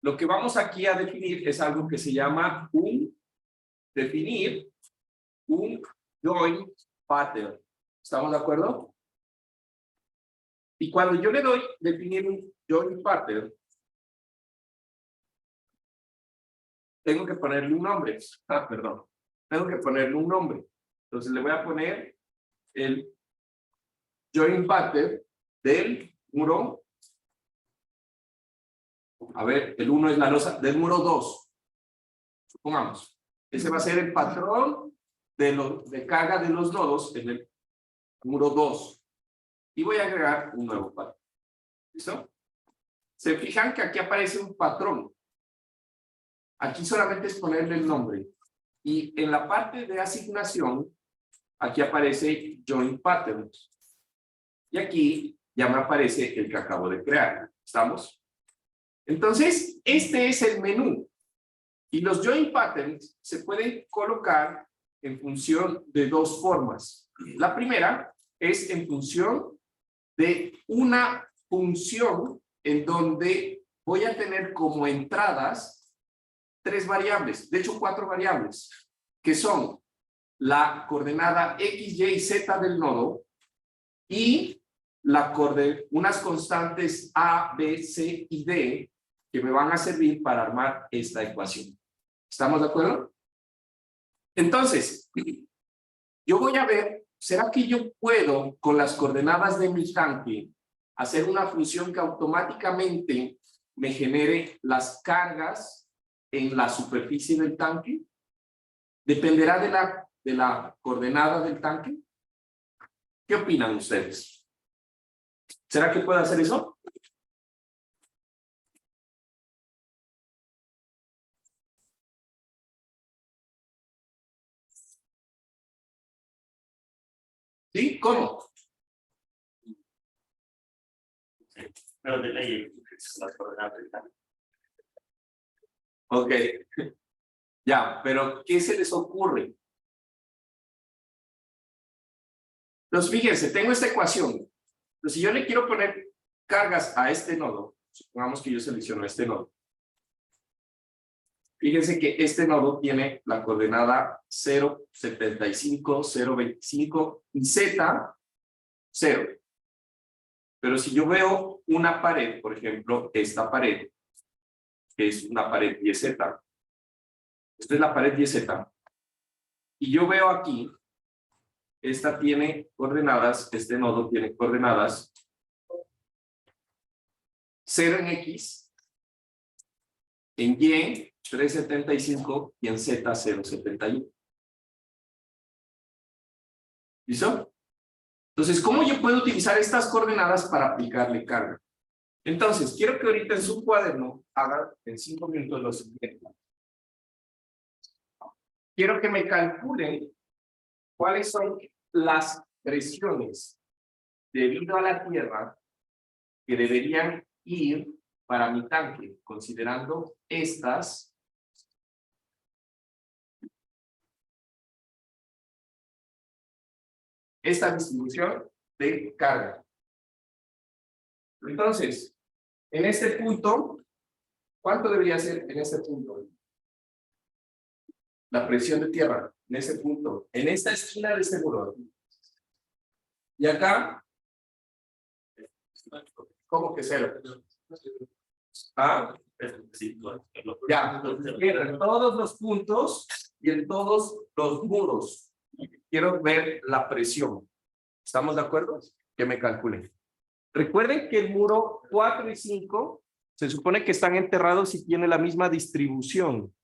lo que vamos aquí a definir es algo que se llama definir un joint pattern. ¿Estamos de acuerdo? Y cuando yo le doy definir un joint pattern, tengo que ponerle un nombre. Perdón. Tengo que ponerle un nombre. Entonces le voy a poner el joint pattern del muro. A ver, el 1 es la losa del muro 2. Supongamos. Ese va a ser el patrón de carga de los nodos en el muro 2. Y voy a agregar un nuevo patrón. ¿Listo? Se fijan que aquí aparece un patrón. Aquí solamente es ponerle el nombre. Y en la parte de asignación, aquí aparece Joint Patterns. Y aquí ya me aparece el que acabo de crear. ¿Estamos? Entonces, este es el menú. Y los join patterns se pueden colocar en función de dos formas. La primera es en función de una función en donde voy a tener como entradas 3 variables, de hecho 4 variables, que son la coordenada X, Y y Z del nodo y unas constantes A, B, C y D que me van a servir para armar esta ecuación. ¿Estamos de acuerdo? Entonces, yo voy a ver, ¿será que yo puedo con las coordenadas de mi tanque hacer una función que automáticamente me genere las cargas en la superficie del tanque? ¿Dependerá de la coordenada del tanque? ¿Qué opinan ustedes? ¿Será que puedo hacer eso? ¿Sí? ¿Cómo? Pero de ley, las coordenadas del tanque. Ok. Ya, pero ¿qué se les ocurre? Entonces, fíjense, tengo esta ecuación. Entonces, si yo le quiero poner cargas a este nodo, supongamos que yo selecciono este nodo. Fíjense que este nodo tiene la coordenada 0,75, 0,25 y Z, 0. Pero si yo veo una pared, por ejemplo, esta pared, que es una pared 10Z, esta es la pared 10Z, y yo veo aquí, esta tiene coordenadas, este nodo tiene coordenadas 0 en X, en Y 3,75 y en Z 0,71. ¿Listo? Entonces, ¿cómo yo puedo utilizar estas coordenadas para aplicarle carga? Entonces, quiero que ahorita en su cuaderno haga en 5 minutos lo siguiente. Quiero que me calculen cuáles son las presiones debido a la Tierra que deberían ir para mi tanque, considerando esta distribución de carga. Entonces, en este punto, ¿cuánto debería ser en este punto? La presión de tierra, en este punto, en esta esquina de este muro. Y acá, ¿cómo que 0? ¿Ah? Ya, en todos los puntos y en todos los muros. Quiero ver la presión. ¿Estamos de acuerdo? Que me calculen. Recuerden que el muro 4 y 5 se supone que están enterrados y tienen la misma distribución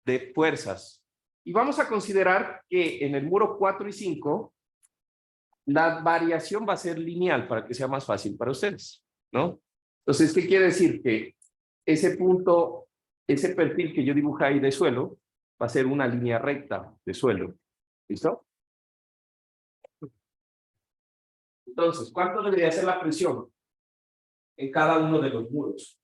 de fuerzas. Y vamos a considerar que en el muro 4 y 5 la variación va a ser lineal para que sea más fácil para ustedes, ¿no? Entonces, ¿qué quiere decir? Que ese punto, ese perfil que yo dibujé ahí de suelo, va a ser una línea recta de suelo. ¿Listo? Entonces, ¿cuánto debería ser la presión en cada uno de los muros?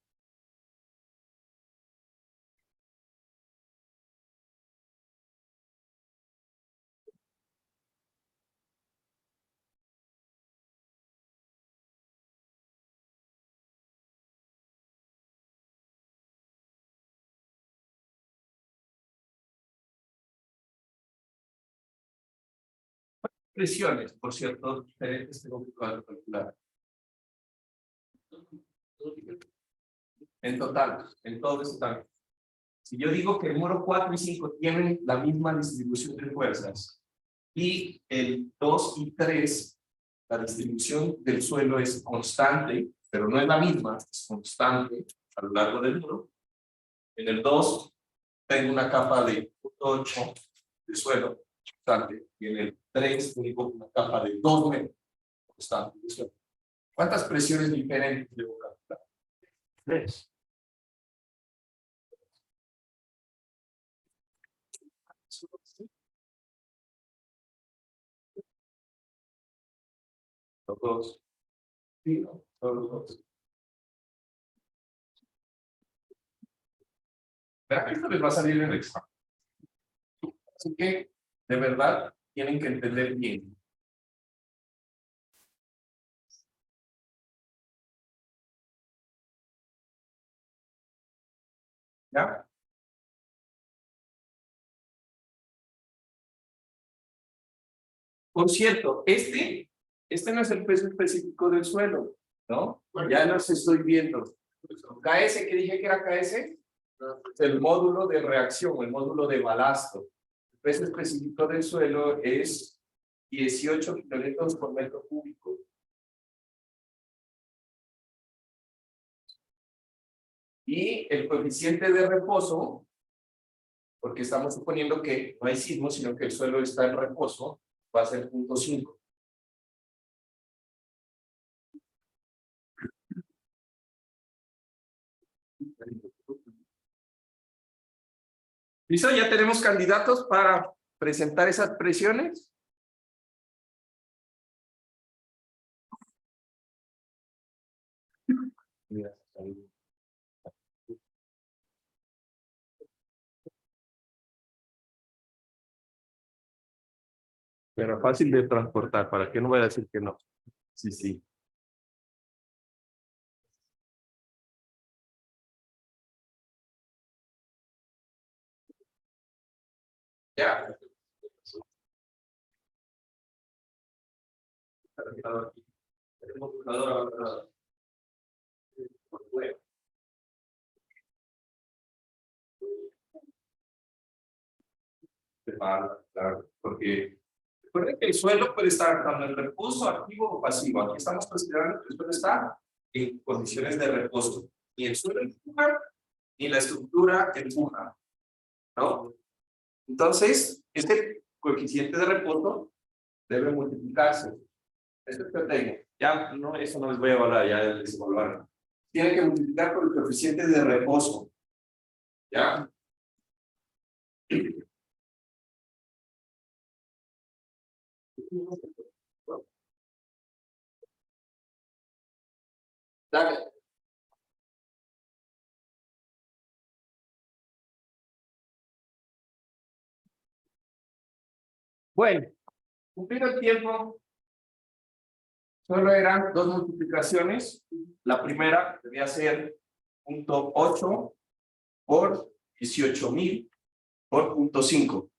Presiones, por cierto, diferentes tengo que calcular. En total, en todo ese tanque. Si yo digo que el muro 4 y 5 tienen la misma distribución de fuerzas y el 2 y 3, la distribución del suelo es constante, pero no es la misma, es constante a lo largo del muro. En el 2 tengo una capa de 0,8 de suelo constante y en el 3 tengo una capa de 2 metros constante de suelo. ¿Cuántas presiones diferentes debo calcular? 3. Los dos. Sí, ¿no? Los dos. Verá que esto les va a salir en el examen. Así que, de verdad, tienen que entender bien. ¿Ya? Por cierto, este no es el peso específico del suelo, ¿no? Ya los estoy viendo. KS, ¿qué dije que era KS? El módulo de reacción, el módulo de balasto. El peso específico del suelo es 18 kilonewtons por metro cúbico. Y el coeficiente de reposo, porque estamos suponiendo que no hay sismo, sino que el suelo está en reposo, va a ser 0.5. ¿Listo? ¿Ya tenemos candidatos para presentar esas presiones? Pero fácil de transportar, ¿para qué no voy a decir que no? Sí, sí. Ya. Claro, porque recuerden que el suelo puede estar tanto en reposo, activo o pasivo. Aquí estamos considerando que el suelo está en condiciones de reposo. Ni el suelo empuja, ni la estructura empuja, ¿no? Entonces, este coeficiente de reposo debe multiplicarse. Esto es que tengo. Ya, no, eso no les voy a evaluar, ya les evaluaron. Tiene que multiplicar por el coeficiente de reposo. ¿Ya? Dale. Bueno, cumplido el tiempo, solo eran dos multiplicaciones. La primera debía ser 0.8 por 18,000 por 0.5.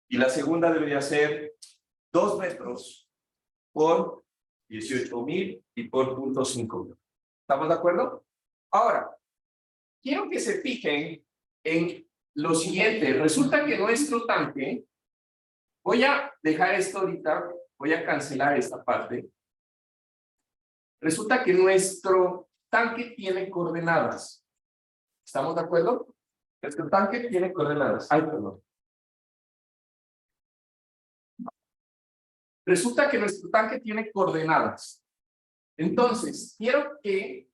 Y la segunda debería ser 2 metros por 18,000 y por 0.5. ¿Estamos de acuerdo? Ahora, quiero que se fijen en lo siguiente. Resulta que nuestro tanque, voy a dejar esto ahorita, voy a cancelar esta parte. Resulta que nuestro tanque tiene coordenadas. ¿Estamos de acuerdo? Nuestro tanque tiene coordenadas. Ay, perdón. Resulta que nuestro tanque tiene coordenadas. Entonces, quiero que,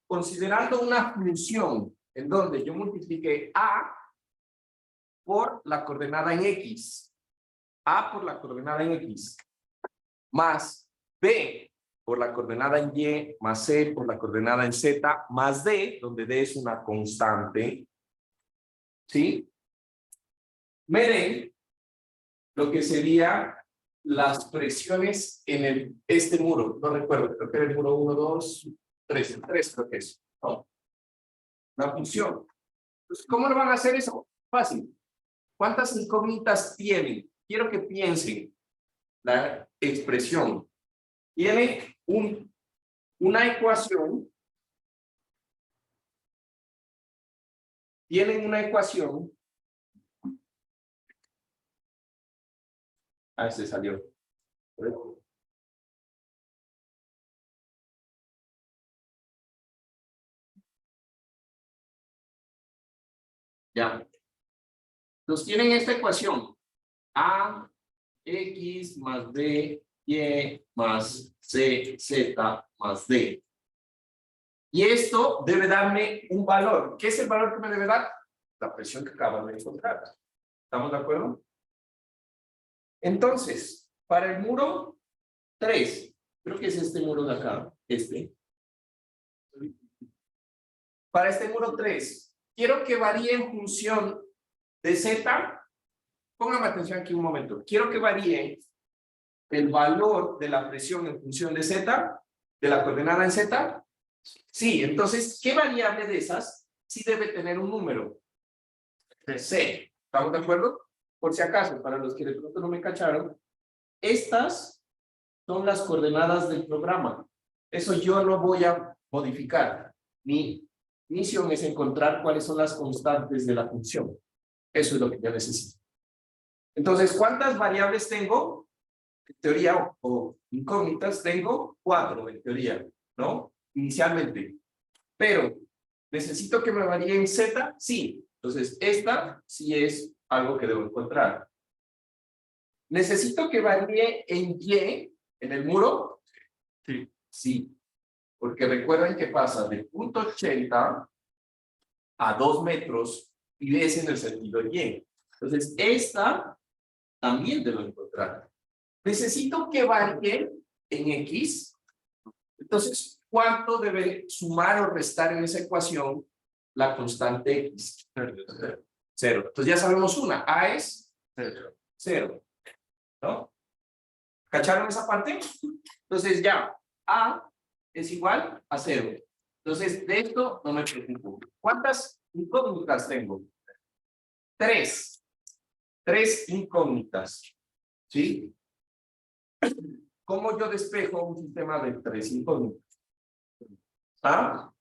considerando una función en donde yo multiplique A por la coordenada en X, A por la coordenada en X, más B por la coordenada en Y, más C por la coordenada en Z, más D, donde D es una constante, ¿sí? Me den lo que sería las presiones en este muro. No recuerdo, creo que era el muro 1, 2, 3, 3 creo que es, ¿no? La función. Entonces, ¿cómo lo van a hacer eso? Fácil. ¿Cuántas incógnitas tienen? Quiero que piensen la expresión. Tiene una ecuación. Tienen una ecuación. Ah, se salió. Ya. Entonces tienen esta ecuación. A, X más B, Y más C, Z más D. Y esto debe darme un valor. ¿Qué es el valor que me debe dar? La presión que acabo de encontrar. ¿Estamos de acuerdo? Entonces, para el muro 3, Creo que es este muro de acá, este. Para este muro 3, quiero que varíe en función de Z. Póngame atención aquí un momento. Quiero que varíe el valor de la presión en función de Z, de la coordenada en Z. Sí, entonces, ¿qué variable de esas sí debe tener un número? C. ¿Estamos de acuerdo? Por si acaso, para los que de pronto no me cacharon, estas son las coordenadas del programa. Eso yo no voy a modificar. Mi misión es encontrar cuáles son las constantes de la función. Eso es lo que yo necesito. Entonces, ¿cuántas variables tengo? En teoría, o incógnitas, tengo 4 en teoría, ¿no? Inicialmente. Pero, ¿necesito que me varíe en Z? Sí. Entonces, esta sí es algo que debo encontrar. ¿Necesito que varíe en Y, en el muro? Sí. Sí. Porque recuerden que pasa de punto 80 a 2 metros y es en el sentido Y. Entonces, esta también debo encontrar. Necesito que varíe en X. Entonces, ¿cuánto debe sumar o restar en esa ecuación la constante X? 0. Entonces ya sabemos una. A es 0. ¿No? ¿Cacharon esa parte? Entonces ya, A es igual a 0. Entonces, de esto no me preocupo. ¿Cuántas incógnitas tengo? 3. 3 incógnitas. ¿Sí? ¿Cómo yo despejo un sistema de 3 incógnitas? ¿Ah?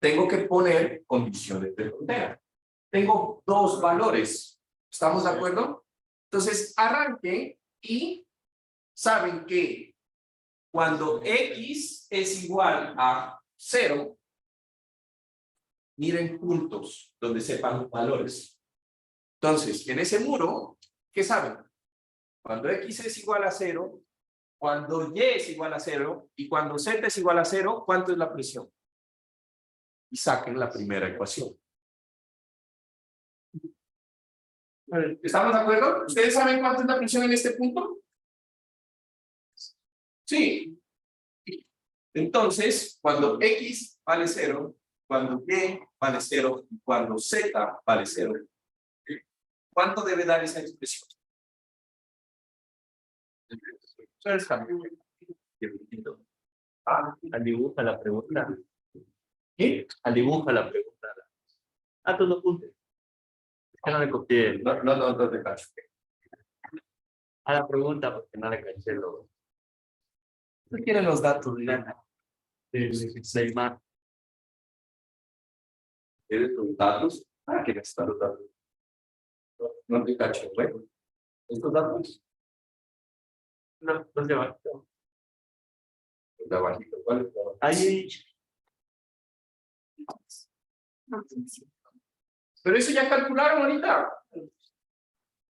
Tengo que poner condiciones de frontera. Tengo 2 valores. ¿Estamos de acuerdo? Entonces, arranque y saben que cuando X es igual a 0, miren puntos donde sepan los valores. Entonces, en ese muro, ¿qué saben? Cuando X es igual a 0, cuando Y es igual a 0 y cuando Z es igual a 0, ¿cuánto es la presión? Y saquen la primera ecuación. ¿Estamos de acuerdo? ¿Ustedes saben cuánto es la presión en este punto? Sí. Entonces, cuando X vale 0, cuando Y vale 0 y cuando Z vale 0, ¿cuánto debe dar esa expresión? Al dibujo la pregunta. ¿Qué? Al dibujo la pregunta. Ah, tú no apuntes. Es que no le copié. No te cacho. A la pregunta porque no le caché lo. ¿No quieren los datos, Liliana? Neymar. ¿Quieres los datos? Ah, ¿quieres estar los datos? No te cacho. Bueno, ¿estos datos? No, no se va. De abajito, ¿cuál es? Ahí. Pero eso ya calcularon ahorita.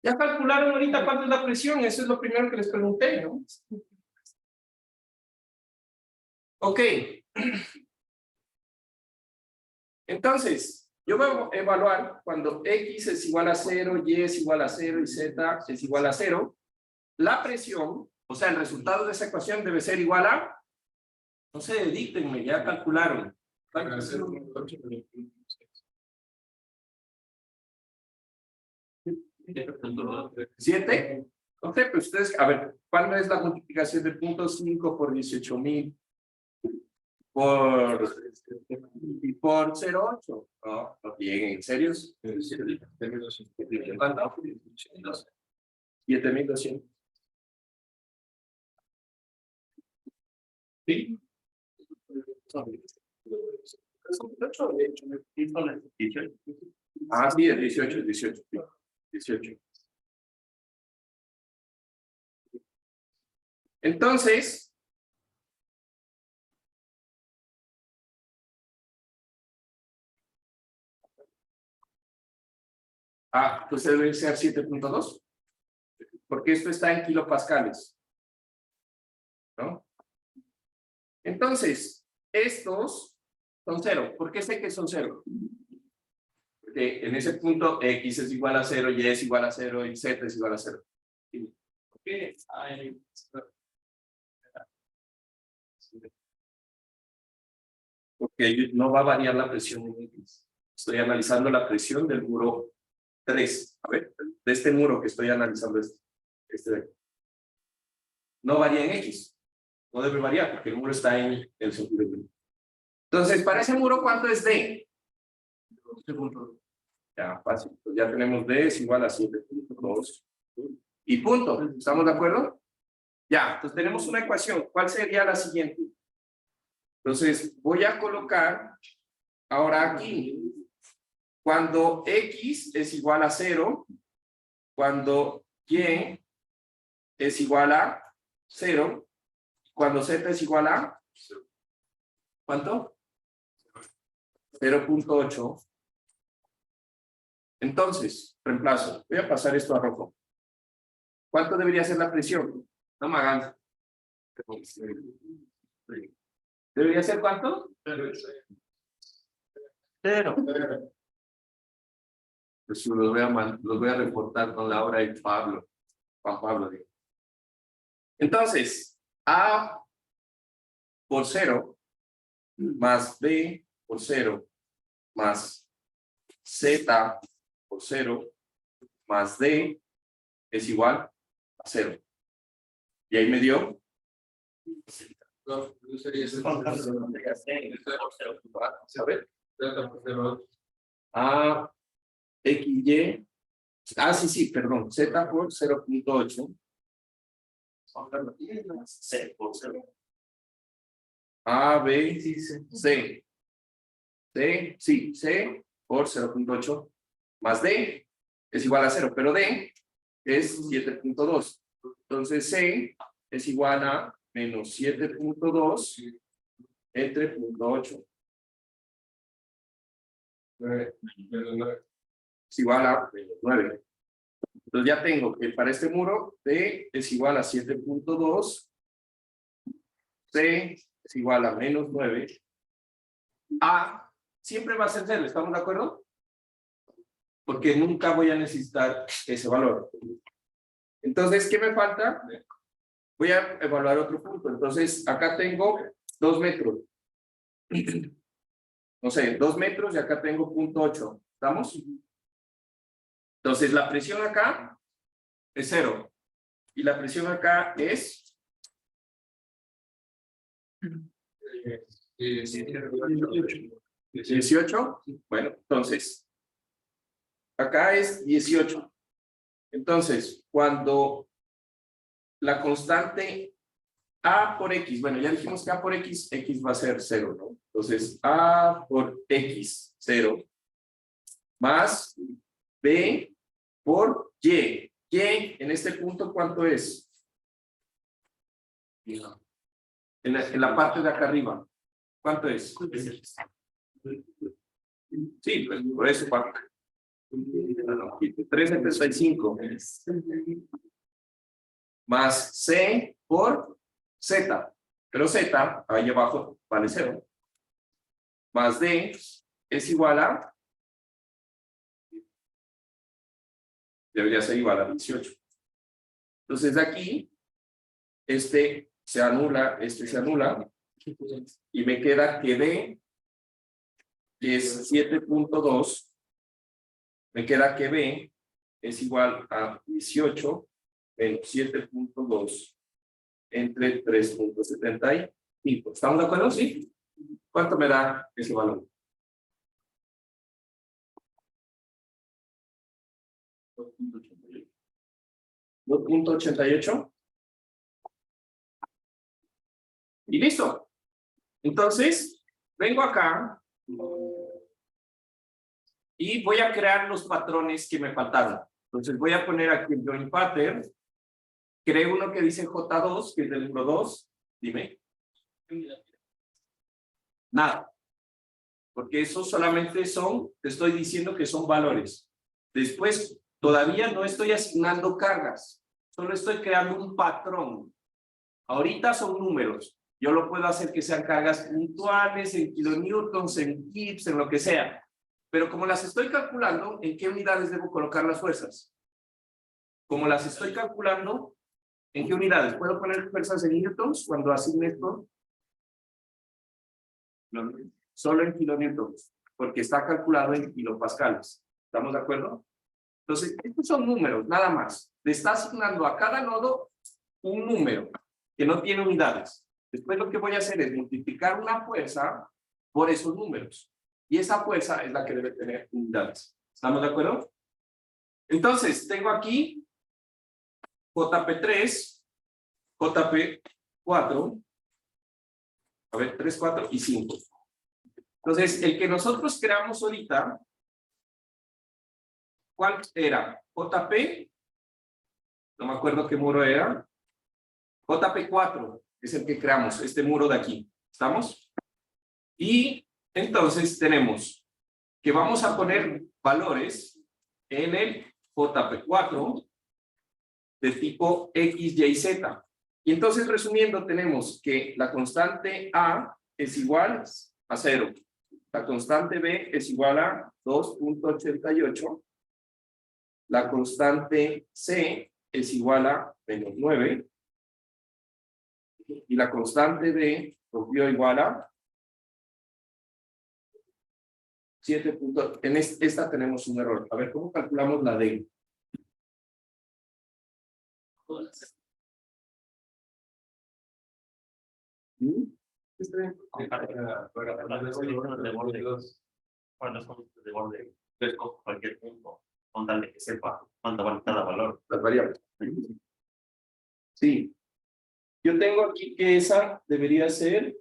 Ya calcularon ahorita cuánto es la presión. Eso es lo primero que les pregunté, ¿no? Ok. Entonces, yo voy a evaluar cuando X es igual a 0, Y es igual a 0 y Z es igual a 0. La presión, o sea, el resultado de esa ecuación debe ser igual a, no sé, díctenme, ya calcularon. 7. Ok, pues ustedes, a ver, ¿cuál es la multiplicación de 0.5 por 18,000 por 0.8? No, no lleguen, ¿en serio? 7,200. ¿Sí? Ah, sí, es 18. 18. Entonces, pues debe ser 7.2, porque esto está en kilopascales, ¿no? Entonces, estos son 0. ¿Por qué sé que son 0? Porque en ese punto X es igual a 0, Y es igual a 0 y Z es igual a 0. porque no va a variar la presión en X. Estoy analizando la presión del muro 3. A ver, de este muro que estoy analizando, este de aquí. No varía en X. No debe variar porque el muro está en el sentido. Entonces, para ese muro, ¿cuánto es D? Ya, fácil. Pues ya tenemos D es igual a 7.2. Y punto. ¿Estamos de acuerdo? Ya, entonces tenemos una ecuación. ¿Cuál sería la siguiente? Entonces, voy a colocar ahora aquí. Cuando X es igual a 0, cuando Y es igual a 0, cuando Z es igual a ¿cuánto? 0.8. Entonces, reemplazo. Voy a pasar esto a rojo. ¿Cuánto debería ser la presión? No me hagan. ¿Debería ser cuánto? 0. Pues los voy a reportar con Laura y Pablo. Juan Pablo. Digo. Entonces, A por 0 más B por 0 más Z por 0 más D es igual a 0. Y ahí me dio. A ver. A, X, Y. Ah, sí, perdón. Z por 0.8. C por 0. A, B, C. D, sí, C por 0.8 más D es igual a 0, pero D es 7.2. Entonces C es igual a menos 7.2 entre 0.8. Es igual a 9. Entonces ya tengo que para este muro D es igual a 7.2, C es igual a menos 9, A siempre va a ser 0, ¿estamos de acuerdo? Porque nunca voy a necesitar ese valor. Entonces, ¿qué me falta? Voy a evaluar otro punto. Entonces, acá tengo 2 metros. No sé, 2 metros y acá tengo 0.8. ¿Estamos? Entonces, la presión acá es 0. Y la presión acá es 18. Bueno, entonces, acá es 18. Entonces, cuando la constante A por X, bueno, ya dijimos que A por X, X va a ser 0, ¿no? Entonces, A por X, 0, más B por Y. Y en este punto, ¿cuánto es? En la parte de acá arriba. ¿Cuánto es? Sí, pues, por eso, 375. Más C por Z. Pero Z, ahí abajo, vale 0. Más D es igual a... Debería ser igual a 18. Entonces, de aquí, este se anula, este se anula. Y me queda que D es 7.2. Me queda que B es igual a 18 menos 7.2 entre 3.75. ¿Estamos de acuerdo? ¿Sí? ¿Cuánto me da ese valor? 2.88. Y listo. Entonces, vengo acá y voy a crear los patrones que me faltaron. Entonces voy a poner aquí el join pattern. Creo uno que dice J2, que es del número 2. Dime. Nada. Porque eso solamente son, te estoy diciendo que son valores. Después, todavía no estoy asignando cargas. Solo estoy creando un patrón. Ahorita son números. Yo lo puedo hacer que sean cargas puntuales, en kilonewtons, en kips, en lo que sea. Pero como las estoy calculando, ¿en qué unidades debo colocar las fuerzas? Como las estoy calculando, ¿en qué unidades? ¿Puedo poner fuerzas en newtons cuando asigne esto? solo en kilonewtons, porque está calculado en kilopascales. ¿Estamos de acuerdo? Entonces, estos son números, nada más. Le está asignando a cada nodo un número que no tiene unidades. Después lo que voy a hacer es multiplicar una fuerza por esos números. Y esa fuerza es la que debe tener unidades. ¿Estamos de acuerdo? Entonces, tengo aquí JP3, JP4, a ver, 3, 4 y 5. Entonces, el que nosotros creamos ahorita, ¿cuál era? JP, no me acuerdo qué muro era. JP4 es el que creamos, este muro de aquí. ¿Estamos? Y entonces tenemos que vamos a poner valores en el JP4 de tipo X, Y, Z. Y entonces, resumiendo, tenemos que la constante A es igual a 0. La constante B es igual a 2.88. La constante C es igual a menos 9. Y la constante D dio igual a 7. En esta tenemos un error. A ver, ¿cómo calculamos la D? ¿Mm? Cualquier punto, con tal de que sepa cuánto vale cada valor. Las variables. Sí. Yo tengo aquí que esa debería ser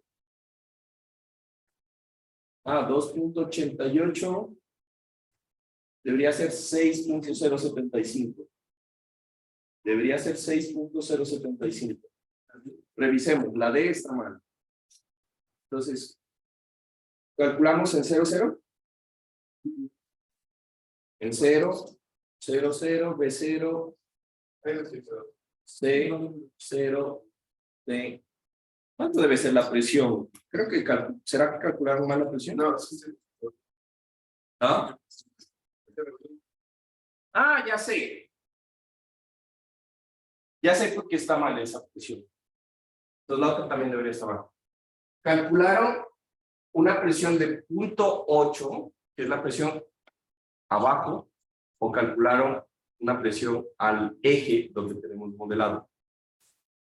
2.88. Debería ser 6.075. Debería ser 6.075. Revisemos, la D está mal. Entonces, calculamos en 0, 0. En 0, 0, 0, B0, C, 0, D. ¿Cuánto debe ser la presión? Creo que ¿será que calcularon mal la presión? No. ¿Ah? Ya sé. Ya sé por qué está mal esa presión. Entonces la otra también debería estar mal. Calcularon una presión de 0.8, que es la presión abajo, o calcularon una presión al eje donde tenemos modelado.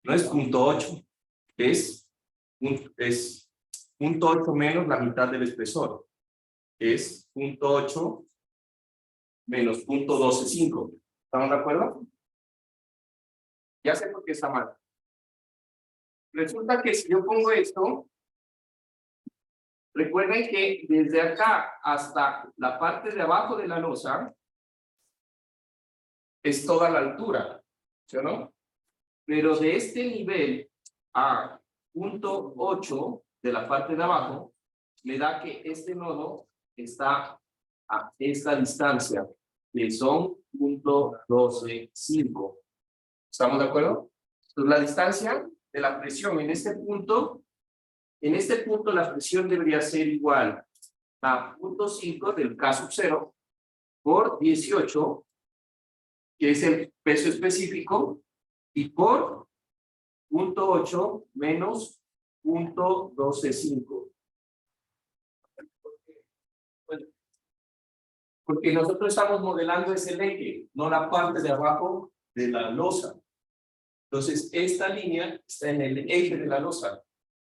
No es 0.8, es 0.8 menos la mitad del espesor. Es 0.8 menos 0.125. ¿Estamos de acuerdo? Ya sé por qué está mal. Resulta que si yo pongo esto, recuerden que desde acá hasta la parte de abajo de la losa es toda la altura, ¿sí o no? Pero de este nivel a 0.8 de la parte de abajo, me da que este nodo está a esta distancia, que son 0.125. ¿Estamos de acuerdo? Entonces, la distancia de la presión en este punto la presión debería ser igual a 0.5 del K sub 0 por 18, que es el peso específico, y por 0.8 menos 0.125. Porque nosotros estamos modelando ese eje, no la parte de abajo de la losa. Entonces, esta línea está en el eje de la losa.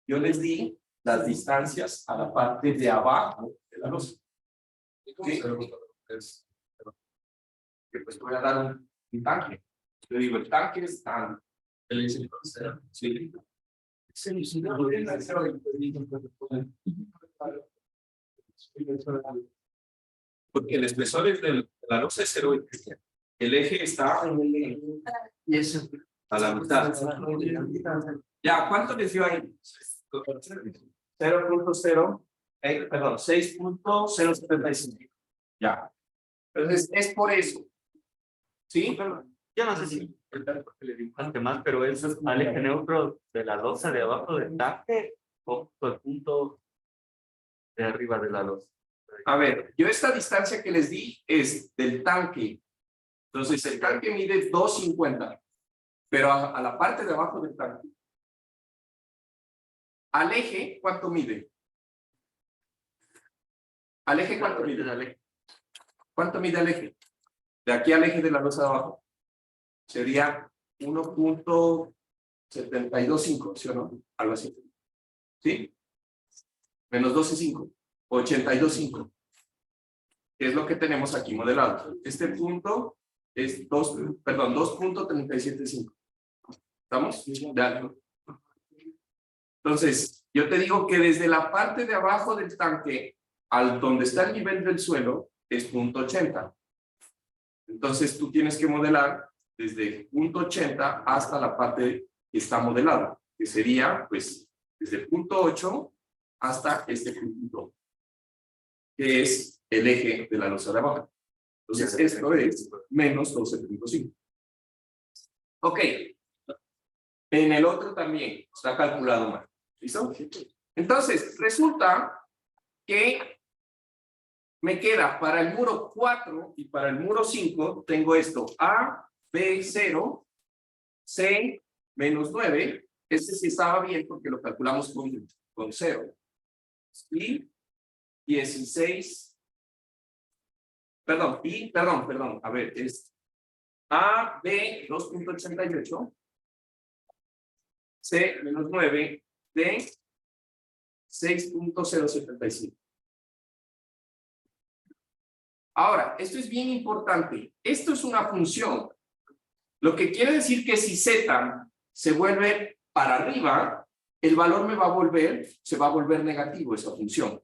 Yo les di las distancias a la parte de abajo de la losa. ¿Sí? Que pues voy a dar un tanque. Yo digo, el tanque es tan. Sí. Porque el espesor es de la losa es 0.20. El eje está a la mitad. Ya, ¿cuánto les dio ahí? 0.0, perdón, 6.075. Ya. Entonces, es por eso. ¿Sí? Yo no sé si porque le dibujante más, pero eso es al eje neutro de la losa de abajo del tanque o el punto de arriba de la losa. A ver, yo esta distancia que les di es del tanque. Entonces, el tanque mide 2.50, pero a la parte de abajo del tanque. Al eje, ¿cuánto mide? ¿Al eje cuánto mide? ¿Cuánto mide el eje? De aquí al eje de la losa de abajo. Sería 1.725, ¿sí o no? Algo así. ¿Sí? Menos 12.5. 82.5. Que es lo que tenemos aquí modelado. Este punto es 2.375. ¿Estamos? De alto. Entonces, yo te digo que desde la parte de abajo del tanque al donde está el nivel del suelo es 0.80. Entonces, tú tienes que modelar desde 0.80 hasta la parte que está modelada, que sería, pues, desde 0.8 hasta este punto, que es el eje de la losa de abajo. Entonces, esto es menos 12.5. Ok. En el otro también está calculado mal. ¿Listo? Entonces, resulta que me queda para el muro 4 y para el muro 5, tengo esto, A, B, 0, C, menos 9. Este sí estaba bien porque lo calculamos con 0. Y 16. Perdón, a ver, es A, B, 2.88. C, menos 9, D, 6.075. Ahora, esto es bien importante. Esto es una función. Lo que quiere decir que si Z se vuelve para arriba, el valor se va a volver negativo esa función.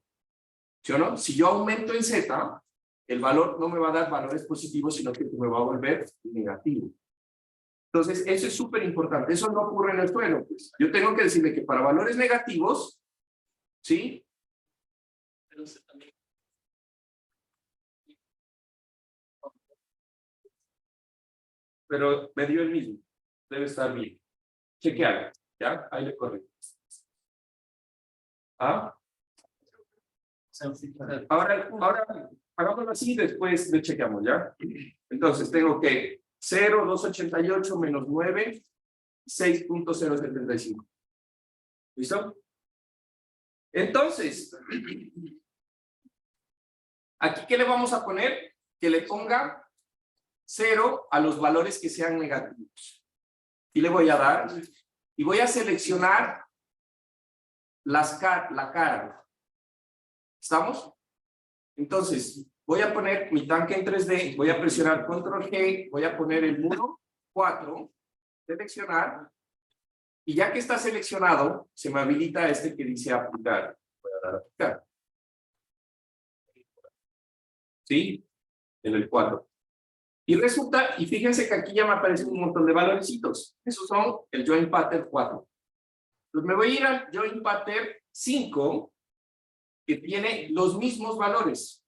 ¿Sí o no? Si yo aumento en Z, el valor no me va a dar valores positivos, sino que me va a volver negativo. Entonces, eso es súper importante. Eso no ocurre en el suelo. Pues. Yo tengo que decirle que para valores negativos, ¿sí? Pero me dio el mismo. Debe estar bien. Chequealo. ¿Ya? Ahí le corrijo. ¿Ah? Ahora hagámoslo así, después le chequeamos, ¿ya? Entonces, tengo que 0,288 menos 9, 6.075. ¿Listo? Entonces, aquí, ¿qué le vamos a poner? Que le ponga 0 a los valores que sean negativos. Y le voy a dar, y voy a seleccionar la cara. ¿Estamos? Entonces, voy a poner mi tanque en 3D, voy a presionar Control G, voy a poner el muro 4, seleccionar, y ya que está seleccionado, se me habilita este que dice aplicar. Voy a dar a aplicar. ¿Sí? En el 4. Y resulta, y fíjense que aquí ya me aparecen un montón de valorecitos. Esos son el Joint Pattern 4. Pues me voy a ir al Joint Pattern 5, que tiene los mismos valores.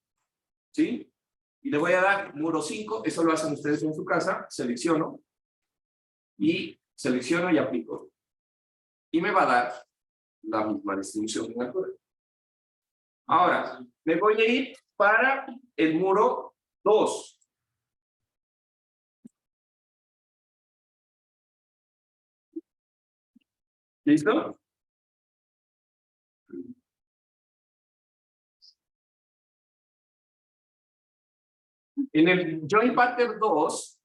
¿Sí? Y le voy a dar muro 5, eso lo hacen ustedes en su casa, selecciono, y selecciono y aplico. Y me va a dar la misma distribución en altura. Ahora, me voy a ir para el muro 2. ¿Listo? En el Joint Pattern 2,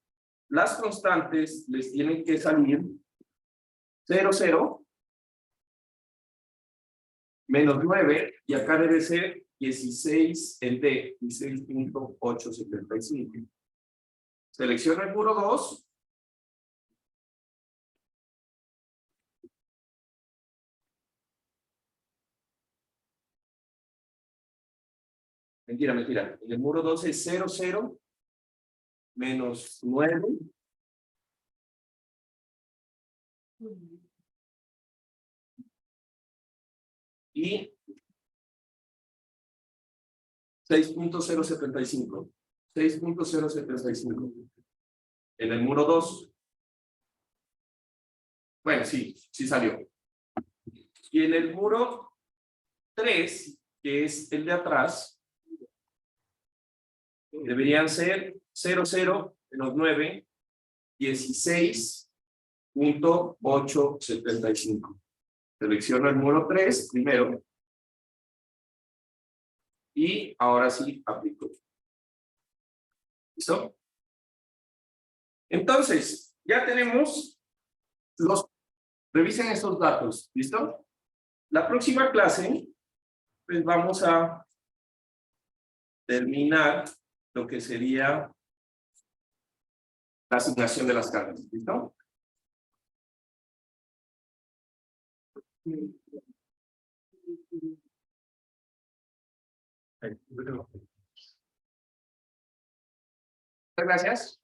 las constantes les tienen que salir 0, 0, menos 9, y acá debe ser 16 en D, 16.875. Selecciono el muro 2. Mentira. En el muro 2 es 0, 0, menos 9. Y 6.075. 6.075. En el muro 2. Bueno, sí salió. Y en el muro 3, que es el de atrás, deberían ser 0, 0, menos 9, 16.875. Selecciono el muro 3 primero. Y ahora sí aplico. ¿Listo? Entonces, ya tenemos revisen estos datos, ¿listo? La próxima clase, pues vamos a terminar lo que sería la asignación de las cargas, ¿listo? Muchas gracias.